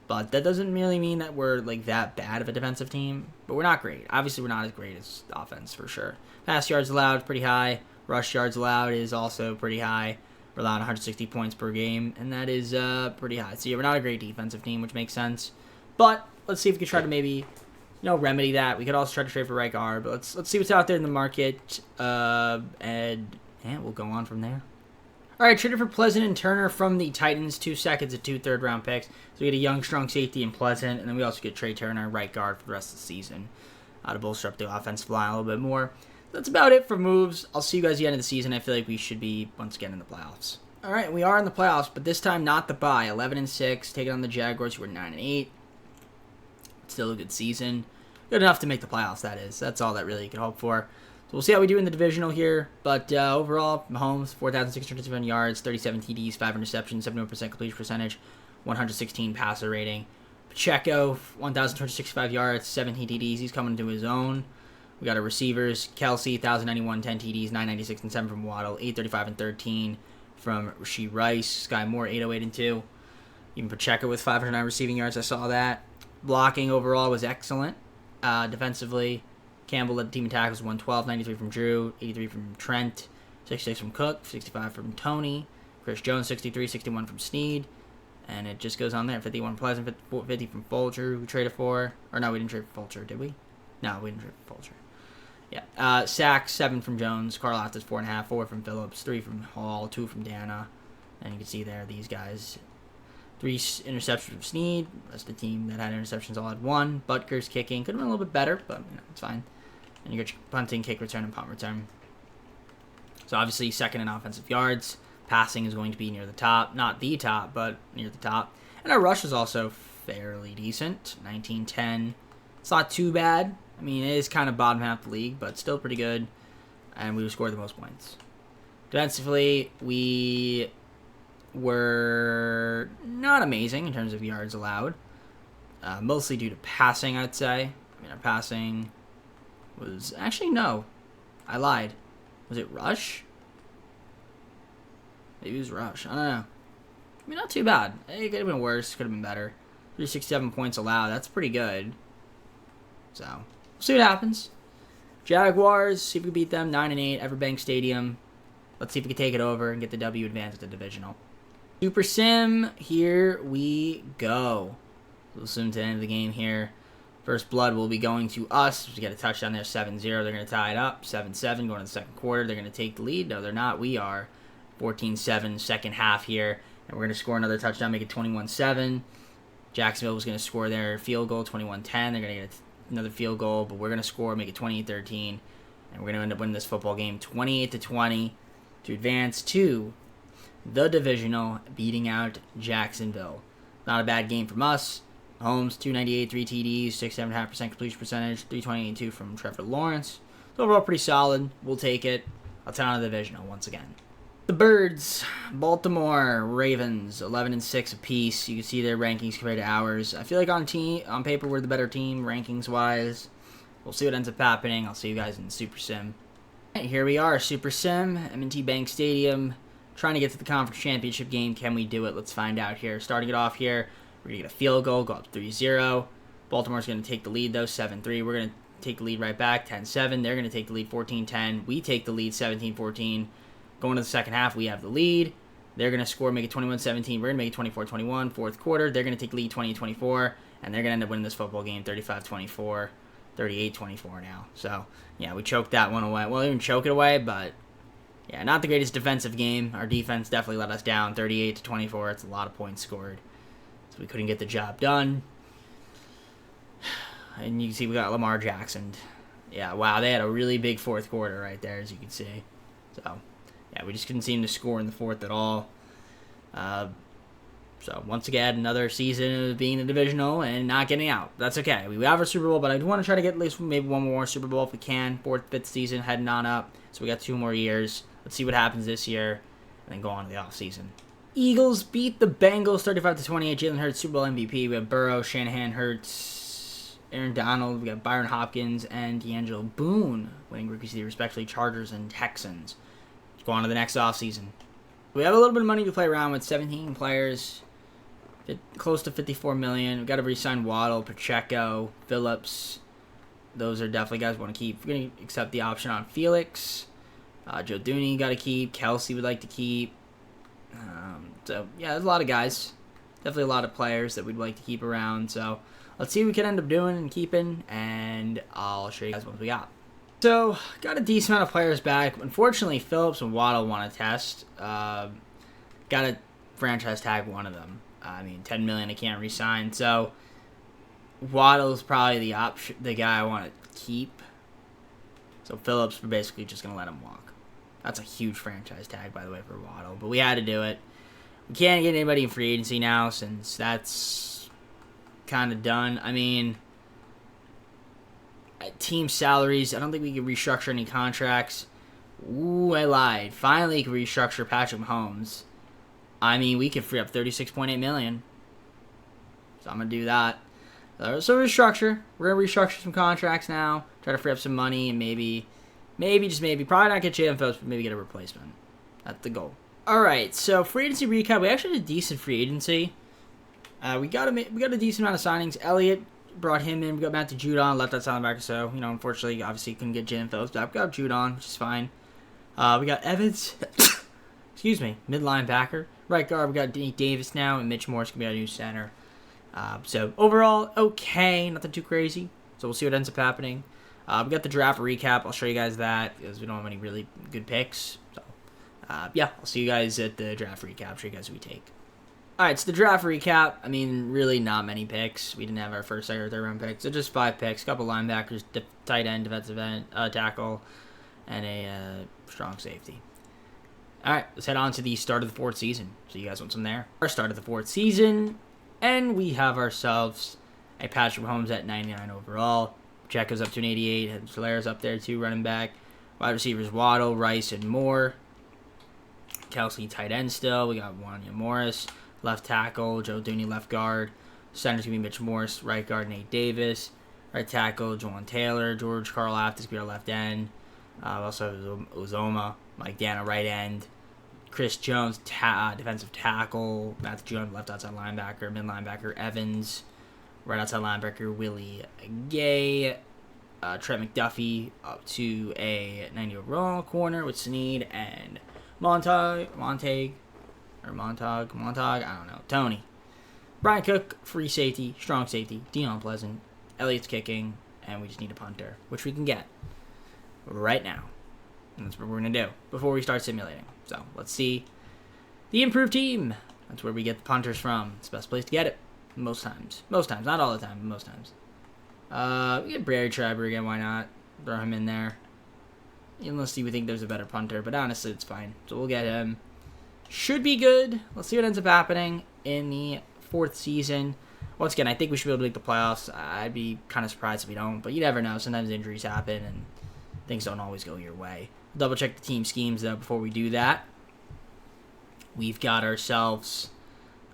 [SPEAKER 1] But that doesn't really mean that we're like that bad of a defensive team. But we're not great. Obviously, we're not as great as offense for sure. Pass yards allowed is pretty high. Rush yards allowed is also pretty high. We're allowed 160 points per game, and that is pretty high. So yeah, we're not a great defensive team, which makes sense. But let's see if we can try to maybe, remedy that. We could also try to trade for right guard, but let's see what's out there in the market, and we'll go on from there. All right, traded for Pleasant and Turner from the Titans. 2 seconds and 2 third-round picks. So we get a young, strong safety in Pleasant, and then we also get Trey Turner, right guard, for the rest of the season to bolster up the offensive line a little bit more. That's about it for moves. I'll see you guys at the end of the season. I feel like we should be, once again, in the playoffs. All right, we are in the playoffs, but this time not the bye. 11-6, taking on the Jaguars, who are 9-8. Still a good season. Good enough to make the playoffs, that is. That's all that really you can hope for. So we'll see how we do in the divisional here. But overall, Mahomes, 4,607 yards, 37 TDs, 5 interceptions, 71% completion percentage, 116 passer rating. Pacheco, 1,265 yards, 17 TDs. He's coming to his own. We got our receivers, Kelce, 1,091, 10 TDs, 996 and 7 from Waddle, 835 and 13 from Rashee Rice. Sky Moore, 808 and 2. Even Pacheco with 509 receiving yards, I saw that. Blocking overall was excellent. Defensively, Campbell led the team in tackles, 112, 93 from Drew, 83 from Trent, 66 from Cook, 65 from Tony. Chris Jones, 63, 61 from Snead. And it just goes on there. 51 Pleasant, 50 from Fulcher, who we traded for. Or no, we didn't trade for Fulcher, did we? No, we didn't trade for Fulcher. Yeah. Sacks, 7 from Jones. Karlaftis, 4.5. 4 from Phillips. 3 from Hall. 2 from Dana. And you can see there, these guys. 3 interceptions from Snead. That's the team that had interceptions all had 1. Butker's kicking. Could have been a little bit better, but it's fine. And you got your punting, kick return, and punt return. So obviously, second in offensive yards. Passing is going to be near the top. Not the top, but near the top. And our rush is also fairly decent. 19-10. It's not too bad. I mean, it is kind of bottom half of the league, but still pretty good. And we scored the most points. Defensively, we were not amazing in terms of yards allowed. Mostly due to passing, I'd say. I mean, our passing was... Actually, no. I lied. Was it rush? Maybe it was rush. I don't know. I mean, not too bad. It could have been worse. Could have been better. 367 points allowed. That's pretty good. So, we'll see what happens. Jaguars, see if we can beat them. 9-8, Everbank Stadium. Let's see if we can take it over and get the W advance at the divisional. Super Sim, here we go. We'll zoom to the end of the game here. First blood will be going to us. We got a touchdown there, 7-0. They're going to tie it up. 7-7 going to the second quarter. They're going to take the lead. No, they're not. We are. 14-7, second half here. And we're going to score another touchdown, make it 21-7. Jacksonville was going to score their field goal, 21-10. They're going to get another field goal, but we're going to score, make it 28-13. And we're going to end up winning this football game 28-20 to advance to the divisional, beating out Jacksonville. Not a bad game from us. Holmes, 298, 3 TDs, 67.5% completion percentage, 328 2 from Trevor Lawrence. So overall, pretty solid. We'll take it. I'll tell the divisional once again. The Birds, Baltimore Ravens, 11-6 apiece. You can see their rankings compared to ours. I feel like on paper we're the better team, rankings-wise. We'll see what ends up happening. I'll see you guys in Super Sim. Right, here we are, Super Sim, M&T Bank Stadium. trying to get to the conference championship game. Can we do it? Let's find out here. Starting it off here, we're going to get a field goal, go up 3-0. Baltimore's going to take the lead, though, 7-3. We're going to take the lead right back, 10-7. They're going to take the lead, 14-10. We take the lead, 17-14. Going to the second half, we have the lead. They're going to score, make it 21-17. We're going to make it 24-21. Fourth quarter, they're going to take the lead 20-24, and they're going to end up winning this football game 35-24, 38-24 now. So, yeah, we choked that one away. Well, we didn't choke it away, but, yeah, not the greatest defensive game. Our defense definitely let us down, 38-24. It's a lot of points scored. So we couldn't get the job done. And you can see we got Lamar Jackson. Yeah, wow, they had a really big fourth quarter right there, as you can see. So, yeah, we just couldn't seem to score in the fourth at all. So, once again, another season of being in the divisional and not getting out. That's okay. We have our Super Bowl, but I do want to try to get at least maybe one more Super Bowl if we can. Fourth, fifth season heading on up. So, we got 2 more years. Let's see what happens this year and then go on to the offseason. Eagles beat the Bengals 35-28. Jalen Hurts, Super Bowl MVP. We have Burrow, Shanahan, Hurts, Aaron Donald. We got Byron Hopkins and D'Angelo Boone winning Rookie of the Year, respectively, Chargers and Texans. Let's go on to the next offseason. We have a little bit of money to play around with, 17 players, close to $54 million. We've got to re-sign Waddle, Pacheco, Phillips. Those are definitely guys we want to keep. We're going to accept the option on Felix. Joe Dooney got to keep. Kelsey would like to keep. So, yeah, there's a lot of guys. Definitely a lot of players that we'd like to keep around. So, let's see what we can end up doing and keeping, and I'll show you guys what we got. So, got a decent amount of players back. Unfortunately, Phillips and Waddle want to test. Got to franchise tag one of them. I mean, $10 million I can't re-sign. So, Waddle's probably the guy I want to keep. So, Phillips, we're basically just going to let him walk. That's a huge franchise tag, by the way, for Waddle. But we had to do it. We can't get anybody in free agency now since that's kind of done. I mean, team salaries, I don't think we can restructure any contracts. Ooh, I lied. Finally, we can restructure Patrick Mahomes. I mean, we could free up $36.8 million. So I'm going to do that. So restructure. We're going to restructure some contracts now. Try to free up some money and maybe, just maybe, probably not get Jalen Phillips, but maybe get a replacement. That's the goal. Alright, so free agency recap. We actually had a decent free agency. We got a decent amount of signings. Elliott brought him in. We got Matthew Judon, left outside linebacker. So, unfortunately, obviously couldn't get Jalen Phillips back. We got Judon, which is fine. We got Evans, excuse me, mid linebacker. Right guard, we got Nate Davis now, and Mitch Morse can be our new center. So overall, okay, nothing too crazy. So we'll see what ends up happening. We got the draft recap. I'll show you guys that because we don't have any really good picks. So, yeah, I'll see you guys at the draft recap. Show you guys who we take. All right, so the draft recap. I mean, really not many picks. We didn't have our first, second, or third round picks. So just 5 picks, a couple linebackers, tight end, defensive end, tackle, and a strong safety. All right, let's head on to the start of the 4th season. So you guys want some there? Our start of the 4th season, and we have ourselves a Patrick Mahomes at 99 overall. Pacheco's up to an 88. Solera's up there too, running back. Wide receivers Waddle, Rice, and Moore. Kelsey tight end still. We got Wanya Morris, left tackle. Joe Dooney, left guard. Center's going to be Mitch Morse. Right guard, Nate Davis. Right tackle, Juwan Taylor. George Karlaftis going to be our left end. Also Uzoma. Mike Dana, right end. Chris Jones, defensive tackle. Matthew Jones, left outside linebacker. Mid linebacker, Evans. Right outside linebacker, Willie Gay. Trent McDuffie up to a 90 overall corner with Snead and Montag, I don't know, Tony. Brian Cook, free safety, strong safety, Deion Pleasant, Elliott's kicking, and we just need a punter, which we can get right now. And that's what we're going to do before we start simulating. So, let's see the improved team. That's where we get the punters from. It's the best place to get it. Most times. Not all the time, but most times. We get Barry Schreiber again, why not? Throw him in there. Unless you think there's a better punter, but honestly, it's fine. So we'll get him. Should be good. Let's see what ends up happening in the 4th season. Once again, I think we should be able to make the playoffs. I'd be kind of surprised if we don't, but you never know. Sometimes injuries happen, and things don't always go your way. Double check the team schemes, though, before we do that. We've got ourselves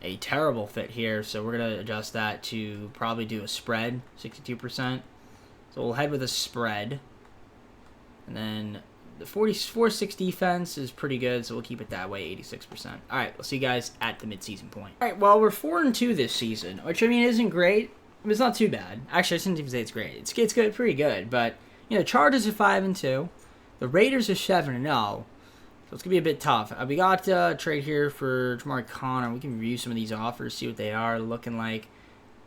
[SPEAKER 1] a terrible fit here, so we're going to adjust that to probably do a spread, 62%. So we'll head with a spread. And then the 44-6 defense is pretty good, so we'll keep it that way, 86%. All right, we'll see you guys at the midseason point. All right, well, we're 4-2 this season, which, I mean, isn't great. I mean, it's not too bad. Actually, I shouldn't even say it's great. It's good, pretty good. But, you know, Chargers are 5-2. The Raiders are 7-0. So it's going to be a bit tough. We got a trade here for Jamar Connor. We can review some of these offers, see what they are looking like.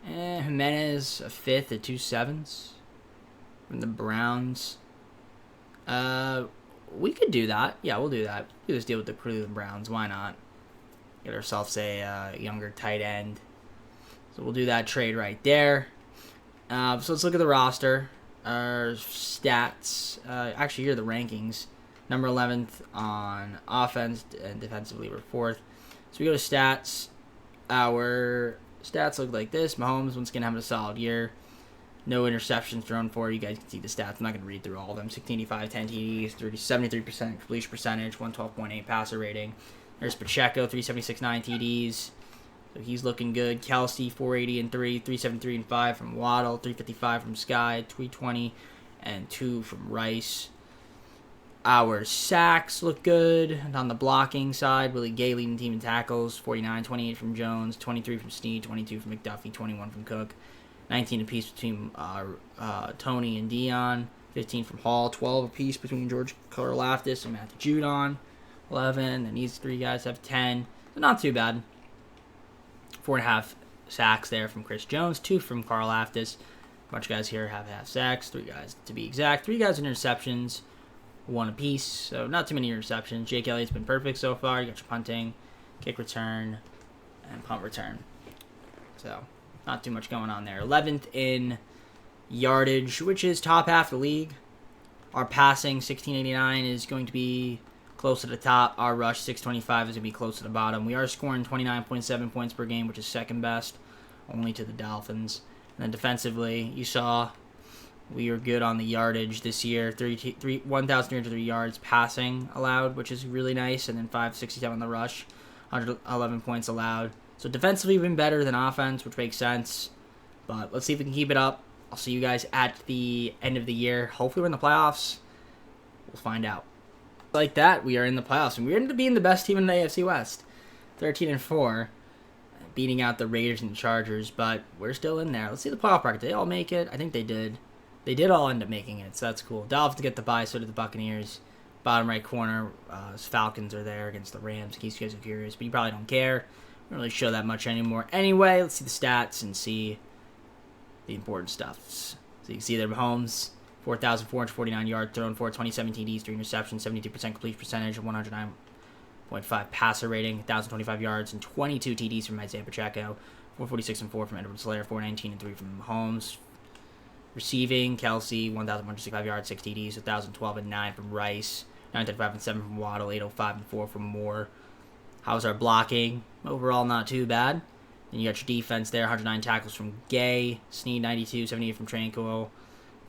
[SPEAKER 1] Jimenez, a 5th at 2 7s from the Browns. We could do that. Yeah, we'll do that. We'll just deal with the Cleveland Browns. Why not? Get ourselves a younger tight end. So we'll do that trade right there. So let's look at the roster. Our stats. Actually, here are the rankings. Number 11th on offense and defensively, we're 4th. So we go to stats. Our stats look like this. Mahomes, once again, having a solid year. No interceptions thrown for. You guys can see the stats. I'm not going to read through all of them. 1685, 10 TDs, 73% completion percentage, 112.8 passer rating. There's Pacheco, 376, 9 TDs. So he's looking good. Kelsey, 480 and 3, 373 and 5 from Waddle, 355 from Sky, 320 and 2 from Rice. Our sacks look good. And on the blocking side, Willie Gay leading the team in tackles, 49, 28 from Jones, 23 from Snead, 22 from McDuffie, 21 from Cook. 19 apiece between Tony and Dion, 15 from Hall, 12 apiece between George Karlaftis and Matthew Judon, 11, and these three guys have 10, so not too bad. 4.5 sacks there from Chris Jones, 2 from Karlaftis. A bunch of guys here have half sacks, 3 guys to be exact, 3 guys in interceptions, 1 apiece, so not too many interceptions. Jake Elliott's been perfect so far. You got your punting, kick return, and punt return. So not too much going on there. 11th in yardage, which is top half of the league. Our passing, 1689, is going to be close to the top. Our rush, 625, is going to be close to the bottom. We are scoring 29.7 points per game, which is second best, only to the Dolphins. And then defensively, you saw we are good on the yardage this year. 1,303 yards passing allowed, which is really nice. And then 567 on the rush, 111 points allowed. So defensively, we've been better than offense, which makes sense. But let's see if we can keep it up. I'll see you guys at the end of the year. Hopefully we're in the playoffs. We'll find out. Like that, we are in the playoffs. And we're going to be the best team in the AFC West. 13-4. Beating out the Raiders and the Chargers. But we're still in there. Let's see the playoff bracket. Did they all make it? I think they did. They did all end up making it, so that's cool. Dolphins get the bye, so did the Buccaneers. Bottom right corner, Falcons are there against the Rams, in case you guys are curious. But you probably don't care. Don't really show that much anymore. Anyway, let's see the stats and see the important stuff. So you can see there, Mahomes, 4,449 yards thrown for, 27 TDs, 3 interceptions, 72% completion percentage, 109.5 passer rating, 1,025 yards, and 22 TDs from Isaiah Pacheco, 446 and 4 from Edward Slayer, 419 and 3 from Mahomes. Receiving, Kelsey, 1,165 yards, 6 TDs, 1,012 and 9 from Rice, 935 and 7 from Waddle, 805 and 4 from Moore. How's our blocking? Overall, not too bad. Then you got your defense there, 109 tackles from Gay, Snead 92, 78 from Tranquil,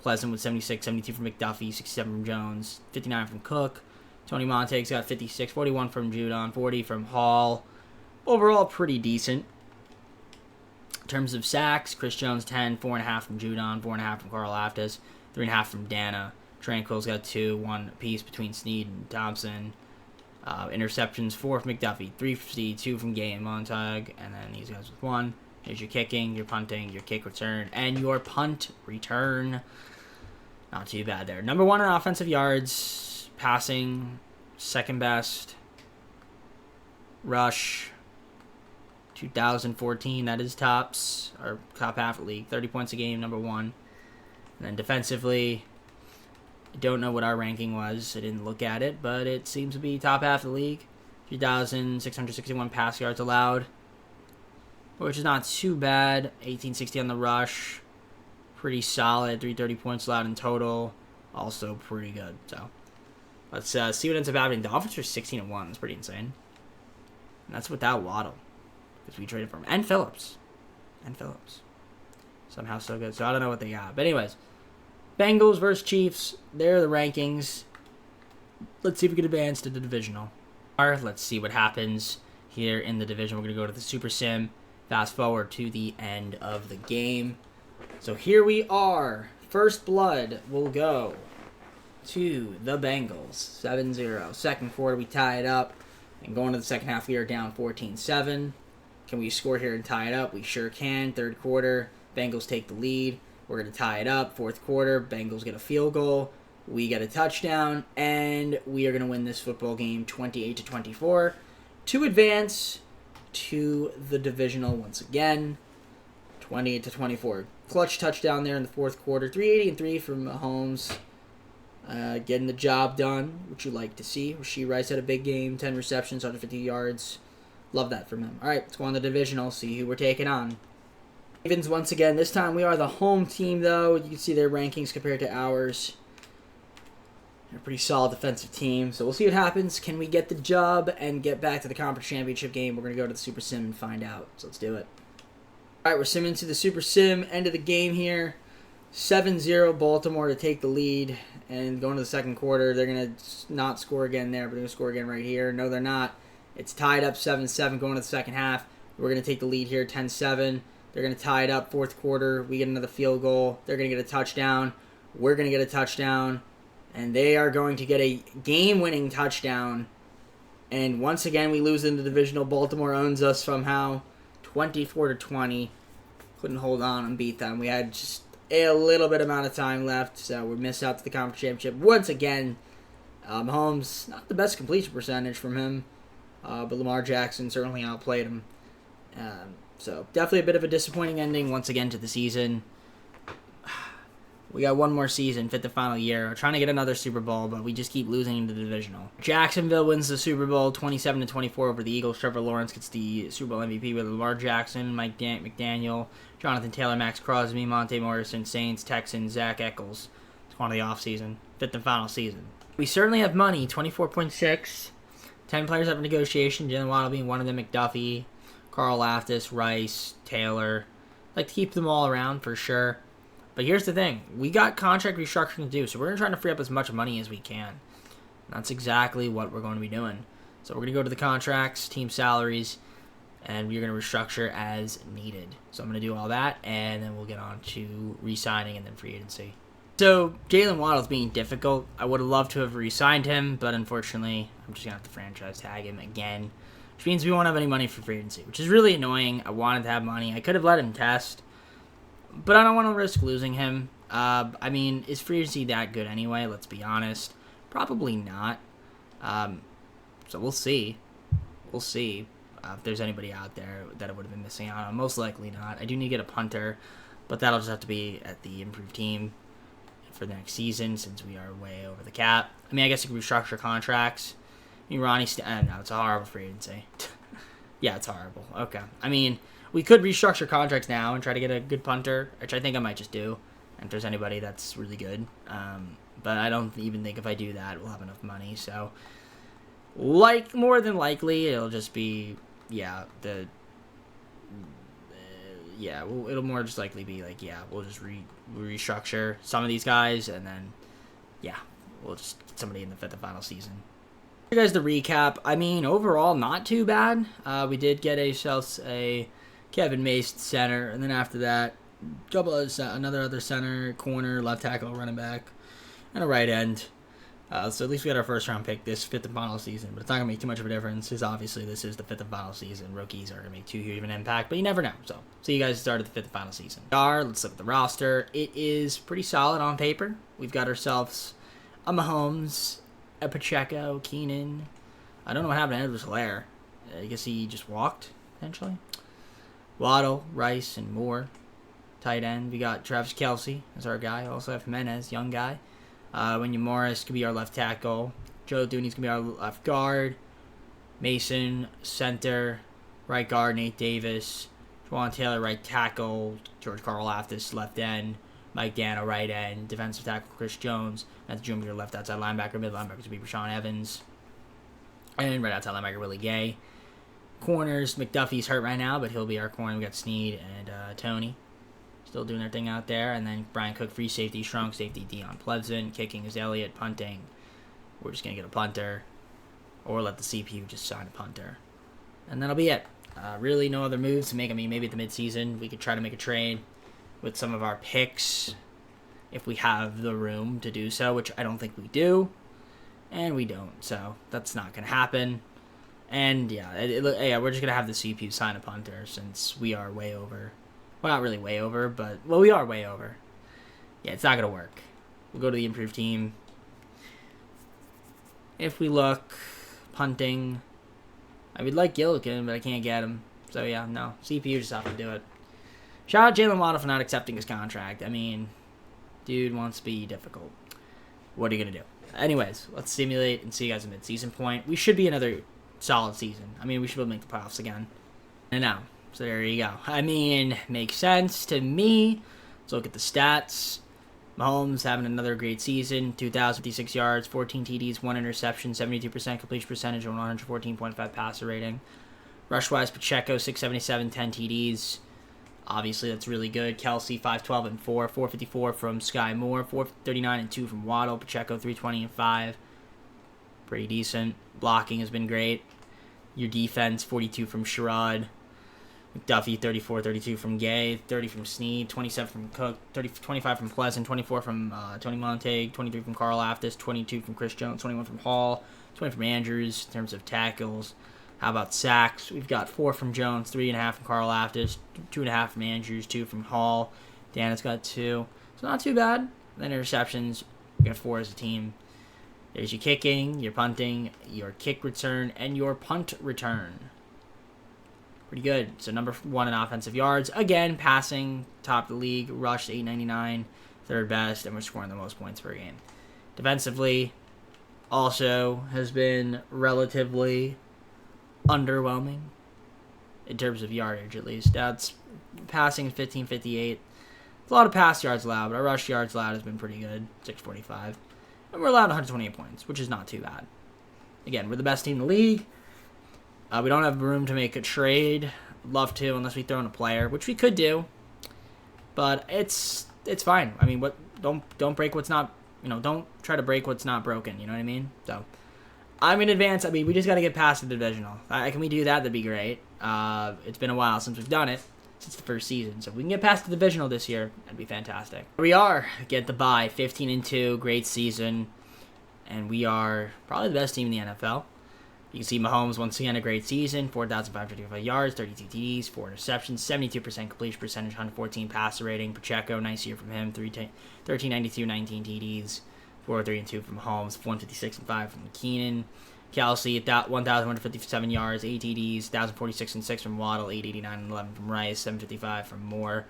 [SPEAKER 1] Pleasant with 76, 72 from McDuffie, 67 from Jones, 59 from Cook. Tony Montague's got 56, 41 from Judon, 40 from Hall. Overall, pretty decent. In terms of sacks, Chris Jones 10, 4.5 from Judon, 4.5 from Karlaftis, 3.5 from Dana. Tranquil's got 2, 1 apiece between Snead and Thompson. Interceptions, 4 from McDuffie, 3 from Snead, 2 from Gay and Montag, and then these guys with 1. Here's your kicking, your punting, your kick return, and your punt return. Not too bad there. Number 1 in offensive yards, passing, second best. Rush, 2014, that is tops, or top half of the league, 30 points a game, number 1. And then defensively, I don't know what our ranking was. I didn't look at it, but it seems to be top half of the league. 3,661 pass yards allowed, which is not too bad. 1,860 on the rush. Pretty solid. 330 points allowed in total. Also pretty good. So let's see what ends up happening. The Dolphins are 16-1. That's pretty insane. And that's without Waddle, because we traded for him. And Phillips. Somehow so good. So I don't know what they got. But anyways, Bengals versus Chiefs. There are the rankings. Let's see if we can advance to the divisional. Let's see what happens here in the division. We're going to go to the Super Sim. Fast forward to the end of the game. So here we are. First blood will go to the Bengals, 7-0. Second quarter, we tie it up. And going to the second half, we are down 14-7. Can we score here and tie it up? We sure can. Third quarter, Bengals take the lead. We're going to tie it up. Fourth quarter, Bengals get a field goal. We get a touchdown. And we are going to win this football game 28-24 to advance to the divisional once again. 28-24. Clutch touchdown there in the fourth quarter. 383 from Mahomes. Getting the job done, which you like to see. Rashee Rice had a big game, 10 receptions, 150 yards. Love that from him. All right, let's go on the divisional, see who we're taking on. Ravens once again. This time we are the home team, though. You can see their rankings compared to ours. They're a pretty solid defensive team, so we'll see what happens. Can we get the job and get back to the conference championship game? We're going to go to the Super Sim and find out, so let's do it. All right, we're simming to the Super Sim. End of the game here. 7-0 Baltimore to take the lead. And going to the second quarter, they're going to not score again there, but they're going to score again right here. No, they're not. It's tied up 7-7 going to the second half. We're going to take the lead here 10-7. They're going to tie it up fourth quarter. We get another field goal. They're going to get a touchdown. We're going to get a touchdown. And they are going to get a game-winning touchdown. And once again, we lose in the divisional. Baltimore owns us somehow 24-20. Couldn't hold on and beat them. We had just a little bit amount of time left, so we missed out to the conference championship once again. Mahomes, not the best completion percentage from him, but Lamar Jackson certainly outplayed him. So definitely a bit of a disappointing ending once again to the season. We got one more season, fit the final year. We're trying to get another Super Bowl, but we just keep losing in the divisional. Jacksonville wins the Super Bowl 27-24 over the Eagles. Trevor Lawrence gets the Super Bowl MVP with Lamar Jackson, Mike McDaniel, Jonathan Taylor, Max Crosby, Monte Morrison, Saints, Texans, Zach Eccles. It's one of the offseason. Fit the final season. We certainly have money, 24.6. 10 players up in negotiation, Jalen Waddle being one of them, McDuffie, Carl Laftis, Rice, Taylor. Like to keep them all around for sure. But here's the thing. We got contract restructuring to do, so we're going to try to free up as much money as we can. That's exactly what we're going to be doing. So we're going to go to the contracts, team salaries, and we're going to restructure as needed. So I'm going to do all that, and then we'll get on to re-signing and then free agency. So Jalen Waddle's being difficult. I would have loved to have re-signed him, but unfortunately, I'm just going to have to franchise tag him again, which means we won't have any money for free agency, which is really annoying. I wanted to have money. I could have let him test, but I don't want to risk losing him. I mean, is free agency that good anyway? Let's be honest. Probably not. So we'll see. We'll see if there's anybody out there that I would have been missing out on. Most likely not. I do need to get a punter, but that'll just have to be at the improved team for the next season since we are way over the cap. I mean, I guess you could restructure contracts. I mean, Ronnie no, it's a horrible free agency. Yeah, it's horrible. Okay. I mean, we could restructure contracts now and try to get a good punter, which I think I might just do, if there's anybody that's really good. But I don't even think if I do that, we'll have enough money. So, more than likely, it'll just be, it'll more just likely be we'll just restructure some of these guys, and then, we'll just get somebody in the final season. You guys, the recap. I mean, overall, not too bad. We did get a Kevin Mace center, and then after that, another other center, corner, left tackle, running back, and a right end. So at least we got our first round pick this fifth and final season, but it's not going to make too much of a difference because obviously this is the fifth and final season. Rookies are going to make too huge of an impact, but you never know. So see you guys started the fifth and final season. Let's look at the roster. It is pretty solid on paper. We've got ourselves a Mahomes, a Pacheco, Keenan. I don't know what happened to Edwards-Helaire. I guess he just walked, potentially. Waddle, Rice, and Moore. Tight end. We got Travis Kelce as our guy. Also have Jimenez, young guy. Wanya Morris could be our left tackle. Joe Dooney's going to be our left guard. Mason, center. Right guard, Nate Davis. Juwan Taylor, right tackle. George Karlaftis, left end. Mike Dano, right end. Defensive tackle, Chris Jones. That's junior left outside linebacker. Mid linebacker to be Rashawn Evans. And right outside linebacker, Willie Gay. Corners, McDuffie's hurt right now, but he'll be our corner. We got Snead and Tony still doing their thing out there. And then Brian Cook, free safety, strong safety, Dion Pleasant. Kicking is Elliott. Punting, we're just going to get a punter. Or let the CPU just sign a punter. And that'll be it. Really no other moves to make. I mean, maybe at the midseason we could try to make a trade with some of our picks if we have the room to do so, which I don't think we do, and we don't, so that's not going to happen. And yeah, we're just going to have the CPU sign a punter since we are way over. Well, not really way over, but, well, we are way over. Yeah, it's not going to work. We'll go to the improved team. If we look, punting, I would like Gillikin, but I can't get him. So yeah, no, CPU just have to do it. Shout out Jalen Waddle for not accepting his contract. I mean, dude wants to be difficult. What are you going to do? Anyways, let's simulate and see you guys at mid-season point. We should be another solid season. I mean, we should be able to make the playoffs again. And now, so there you go. I mean, makes sense to me. Let's look at the stats. Mahomes having another great season. 2,056 yards, 14 TDs, 1 interception, 72% completion percentage, and 114.5 passer rating. Rush-wise, Pacheco, 677, 10 TDs. Obviously, that's really good. Kelsey, 512 and 4. 454 from Sky Moore. 439 and 2 from Waddle. Pacheco, 320 and 5. Pretty decent. Blocking has been great. Your defense, 42 from Sherrod. McDuffie, 34-32 from Gay. 30 from Snead. 27 from Cook. 25 from Pleasant. 24 from Tony Montague. 23 from Carl Aftis. 22 from Chris Jones. 21 from Hall. 20 from Andrews in terms of tackles. How about sacks? We've got 4 from Jones, 3.5 from Carl Aftis, 2.5 from Andrews, 2 from Hall. Dana's got 2. So not too bad. Then interceptions, we got 4 as a team. There's your kicking, your punting, your kick return, and your punt return. Pretty good. So number 1 in offensive yards. Again, passing, top of the league. Rush, 899, third best, and we're scoring the most points per game. Defensively, also has been relatively underwhelming in terms of yardage, at least. That's passing 1558. It's a lot of pass yards allowed, but our rush yards allowed has been pretty good, 645. And we're allowed 128 points, which is not too bad. Again, we're the best team in the league. We don't have room to make a trade. Love to, unless we throw in a player, which we could do. But it's fine. I mean, don't break what's not, don't try to break what's not broken. You know what I mean? So I'm in advance. I mean, we just got to get past the divisional. Can we do that? That'd be great. It's been a while since we've done it, since the first season. So if we can get past the divisional this year, that'd be fantastic. Here we are. Get the bye. 15-2. Great season. And we are probably the best team in the NFL. You can see Mahomes, once again, a great season. 4,555 yards, 32 TDs, 4 interceptions, 72% completion percentage, 114 passer rating. Pacheco, nice year from him. 1392, 19 TDs. 4-3-2 from Holmes, 156 and 5 from McKeenan. Kelsey at 1,157 yards, 8 TDs, 1,046 and 6 from Waddle, 889 and 11 from Rice, 755 from Moore.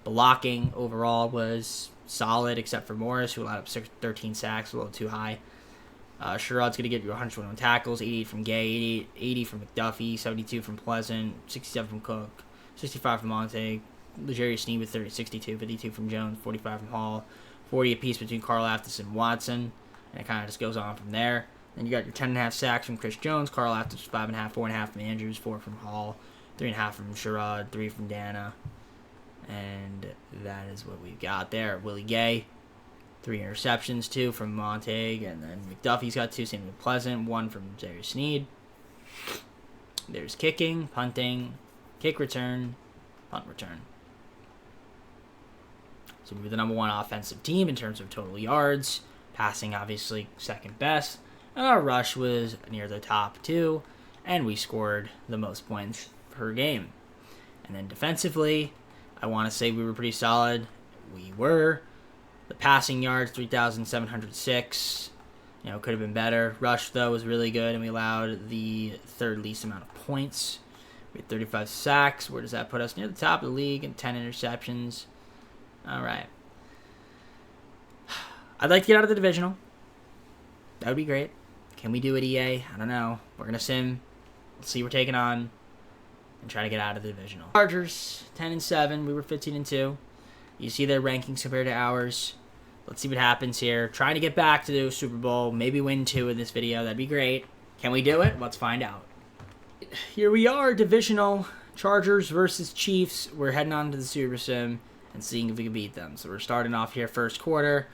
[SPEAKER 1] Blocking overall was solid, except for Morris, who allowed up 13 sacks, a little too high. Sherrod's going to get you 121 tackles, 88 from Gay, 80 from McDuffie, 72 from Pleasant, 67 from Cook, 65 from Montague, L'Jarius Sneed with 62, 52 from Jones, 45 from Hall, 40 apiece between Carl Aftis and Watson, and it kind of just goes on from there. Then you got your 10.5 sacks from Chris Jones, Carl Aftis 5.5, 4.5 from Andrews, 4 from Hall, 3.5 from Sherrod, 3 from Dana, and that is what we've got there. Willie Gay, 3 interceptions, 2 from Montague, and then McDuffie's got 2, same with Pleasant, 1 from L'Jarius Sneed. There's kicking, punting, kick return, punt return. So we were the number 1 offensive team in terms of total yards. Passing, obviously, second best. And our rush was near the top, too. And we scored the most points per game. And then defensively, I want to say we were pretty solid. We were. The passing yards, 3,706. Could have been better. Rush, though, was really good. And we allowed the third least amount of points. We had 35 sacks. Where does that put us? Near the top of the league and 10 interceptions. All right. I'd like to get out of the divisional. That would be great. Can we do it, EA? I don't know. We're going to sim. Let's see we're taking on. And try to get out of the divisional. Chargers, 10-7. We were 15-2. You see their rankings compared to ours. Let's see what happens here. Trying to get back to the Super Bowl. Maybe win 2 in this video. That'd be great. Can we do it? Let's find out. Here we are. Divisional. Chargers versus Chiefs. We're heading on to the Super Sim and seeing if we can beat them. So we're starting off here first quarter.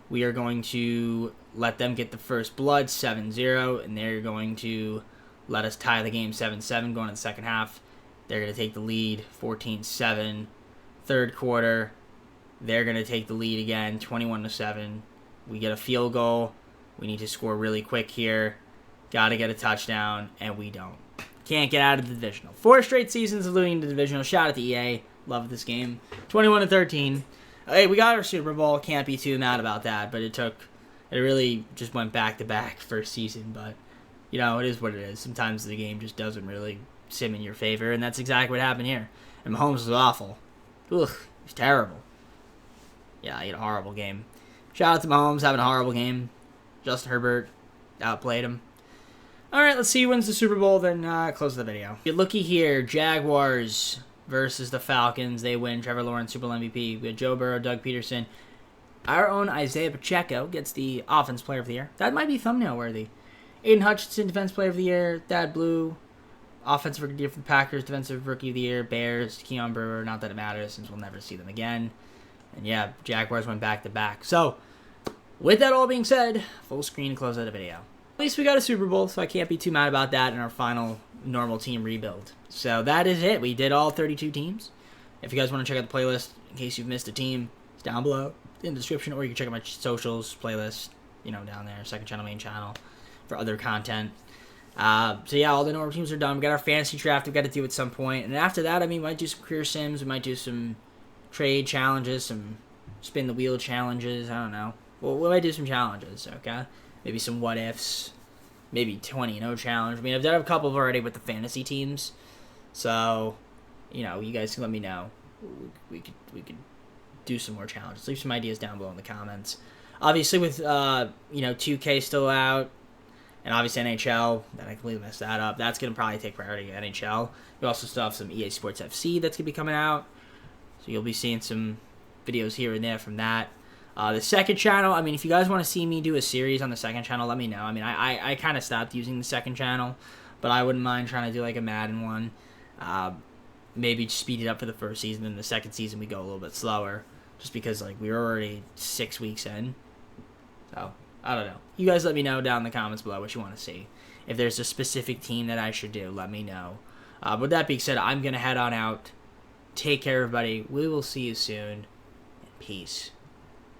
[SPEAKER 1] We are going to let them get the first blood, 7-0, and they're going to let us tie the game 7-7 going into the second half. They're going to take the lead, 14-7. Third quarter, They're going to take the lead again, 21-7. We get a field goal. We need to score really quick here. Got to get a touchdown, and we don't. Can't get out of the divisional. 4 straight seasons of losing the divisional. Shout out to EA. Love this game. 21-13. Hey, we got our Super Bowl. Can't be too mad about that, but it really just went back-to-back first season, but, you know, it is what it is. Sometimes the game just doesn't really sim in your favor, and that's exactly what happened here. And Mahomes was awful. Ugh, he's terrible. Yeah, he had a horrible game. Shout out to Mahomes having a horrible game. Justin Herbert outplayed him. All right, let's see who wins the Super Bowl, then close the video. Get looky here, Jaguars versus the Falcons. They win. Trevor Lawrence, Super Bowl MVP. We had Joe Burrow, Doug Peterson. Our own Isaiah Pacheco gets the Offense Player of the Year. That might be thumbnail worthy. Aiden Hutchinson, Defense Player of the Year. Thad Blue, Offensive Rookie of the Year for the Packers. Defensive Rookie of the Year, Bears. Keon Brewer, not that it matters since we'll never see them again. And yeah, Jaguars went back-to-back. So, with that all being said, full screen to close out the video. At least we got a Super Bowl, so I can't be too mad about that in our final normal team rebuild. So that is it. We did all 32 teams. If you guys want to check out the playlist, in case you've missed a team, it's down below in the description, or you can check out my socials, playlist, you know, down there, second channel, main channel, for other content. So yeah, all the normal teams are done. We got our fantasy draft we've got to do at some point. And after that, I mean, we might do some career sims, we might do some trade challenges, some spin the wheel challenges, I don't know. Well, we might do some challenges, okay? Maybe some what ifs, maybe 20-0 challenge. I mean, I've done a couple already with the fantasy teams, so you know, you guys can let me know. We could do some more challenges. Leave some ideas down below in the comments. Obviously, with you know, 2K still out, and obviously NHL, that I completely messed that up. That's gonna probably take priority at NHL. We also still have some EA Sports FC that's gonna be coming out, so you'll be seeing some videos here and there from that. The second channel, I mean, if you guys want to see me do a series on the second channel, let me know. I mean, I kind of stopped using the second channel, but I wouldn't mind trying to do like a Madden one. Maybe speed it up for the first season, and the second season we go a little bit slower, just because like we're already 6 weeks in. So, I don't know. You guys let me know down in the comments below what you want to see. If there's a specific team that I should do, let me know. With that being said, I'm going to head on out. Take care, everybody. We will see you soon. Peace.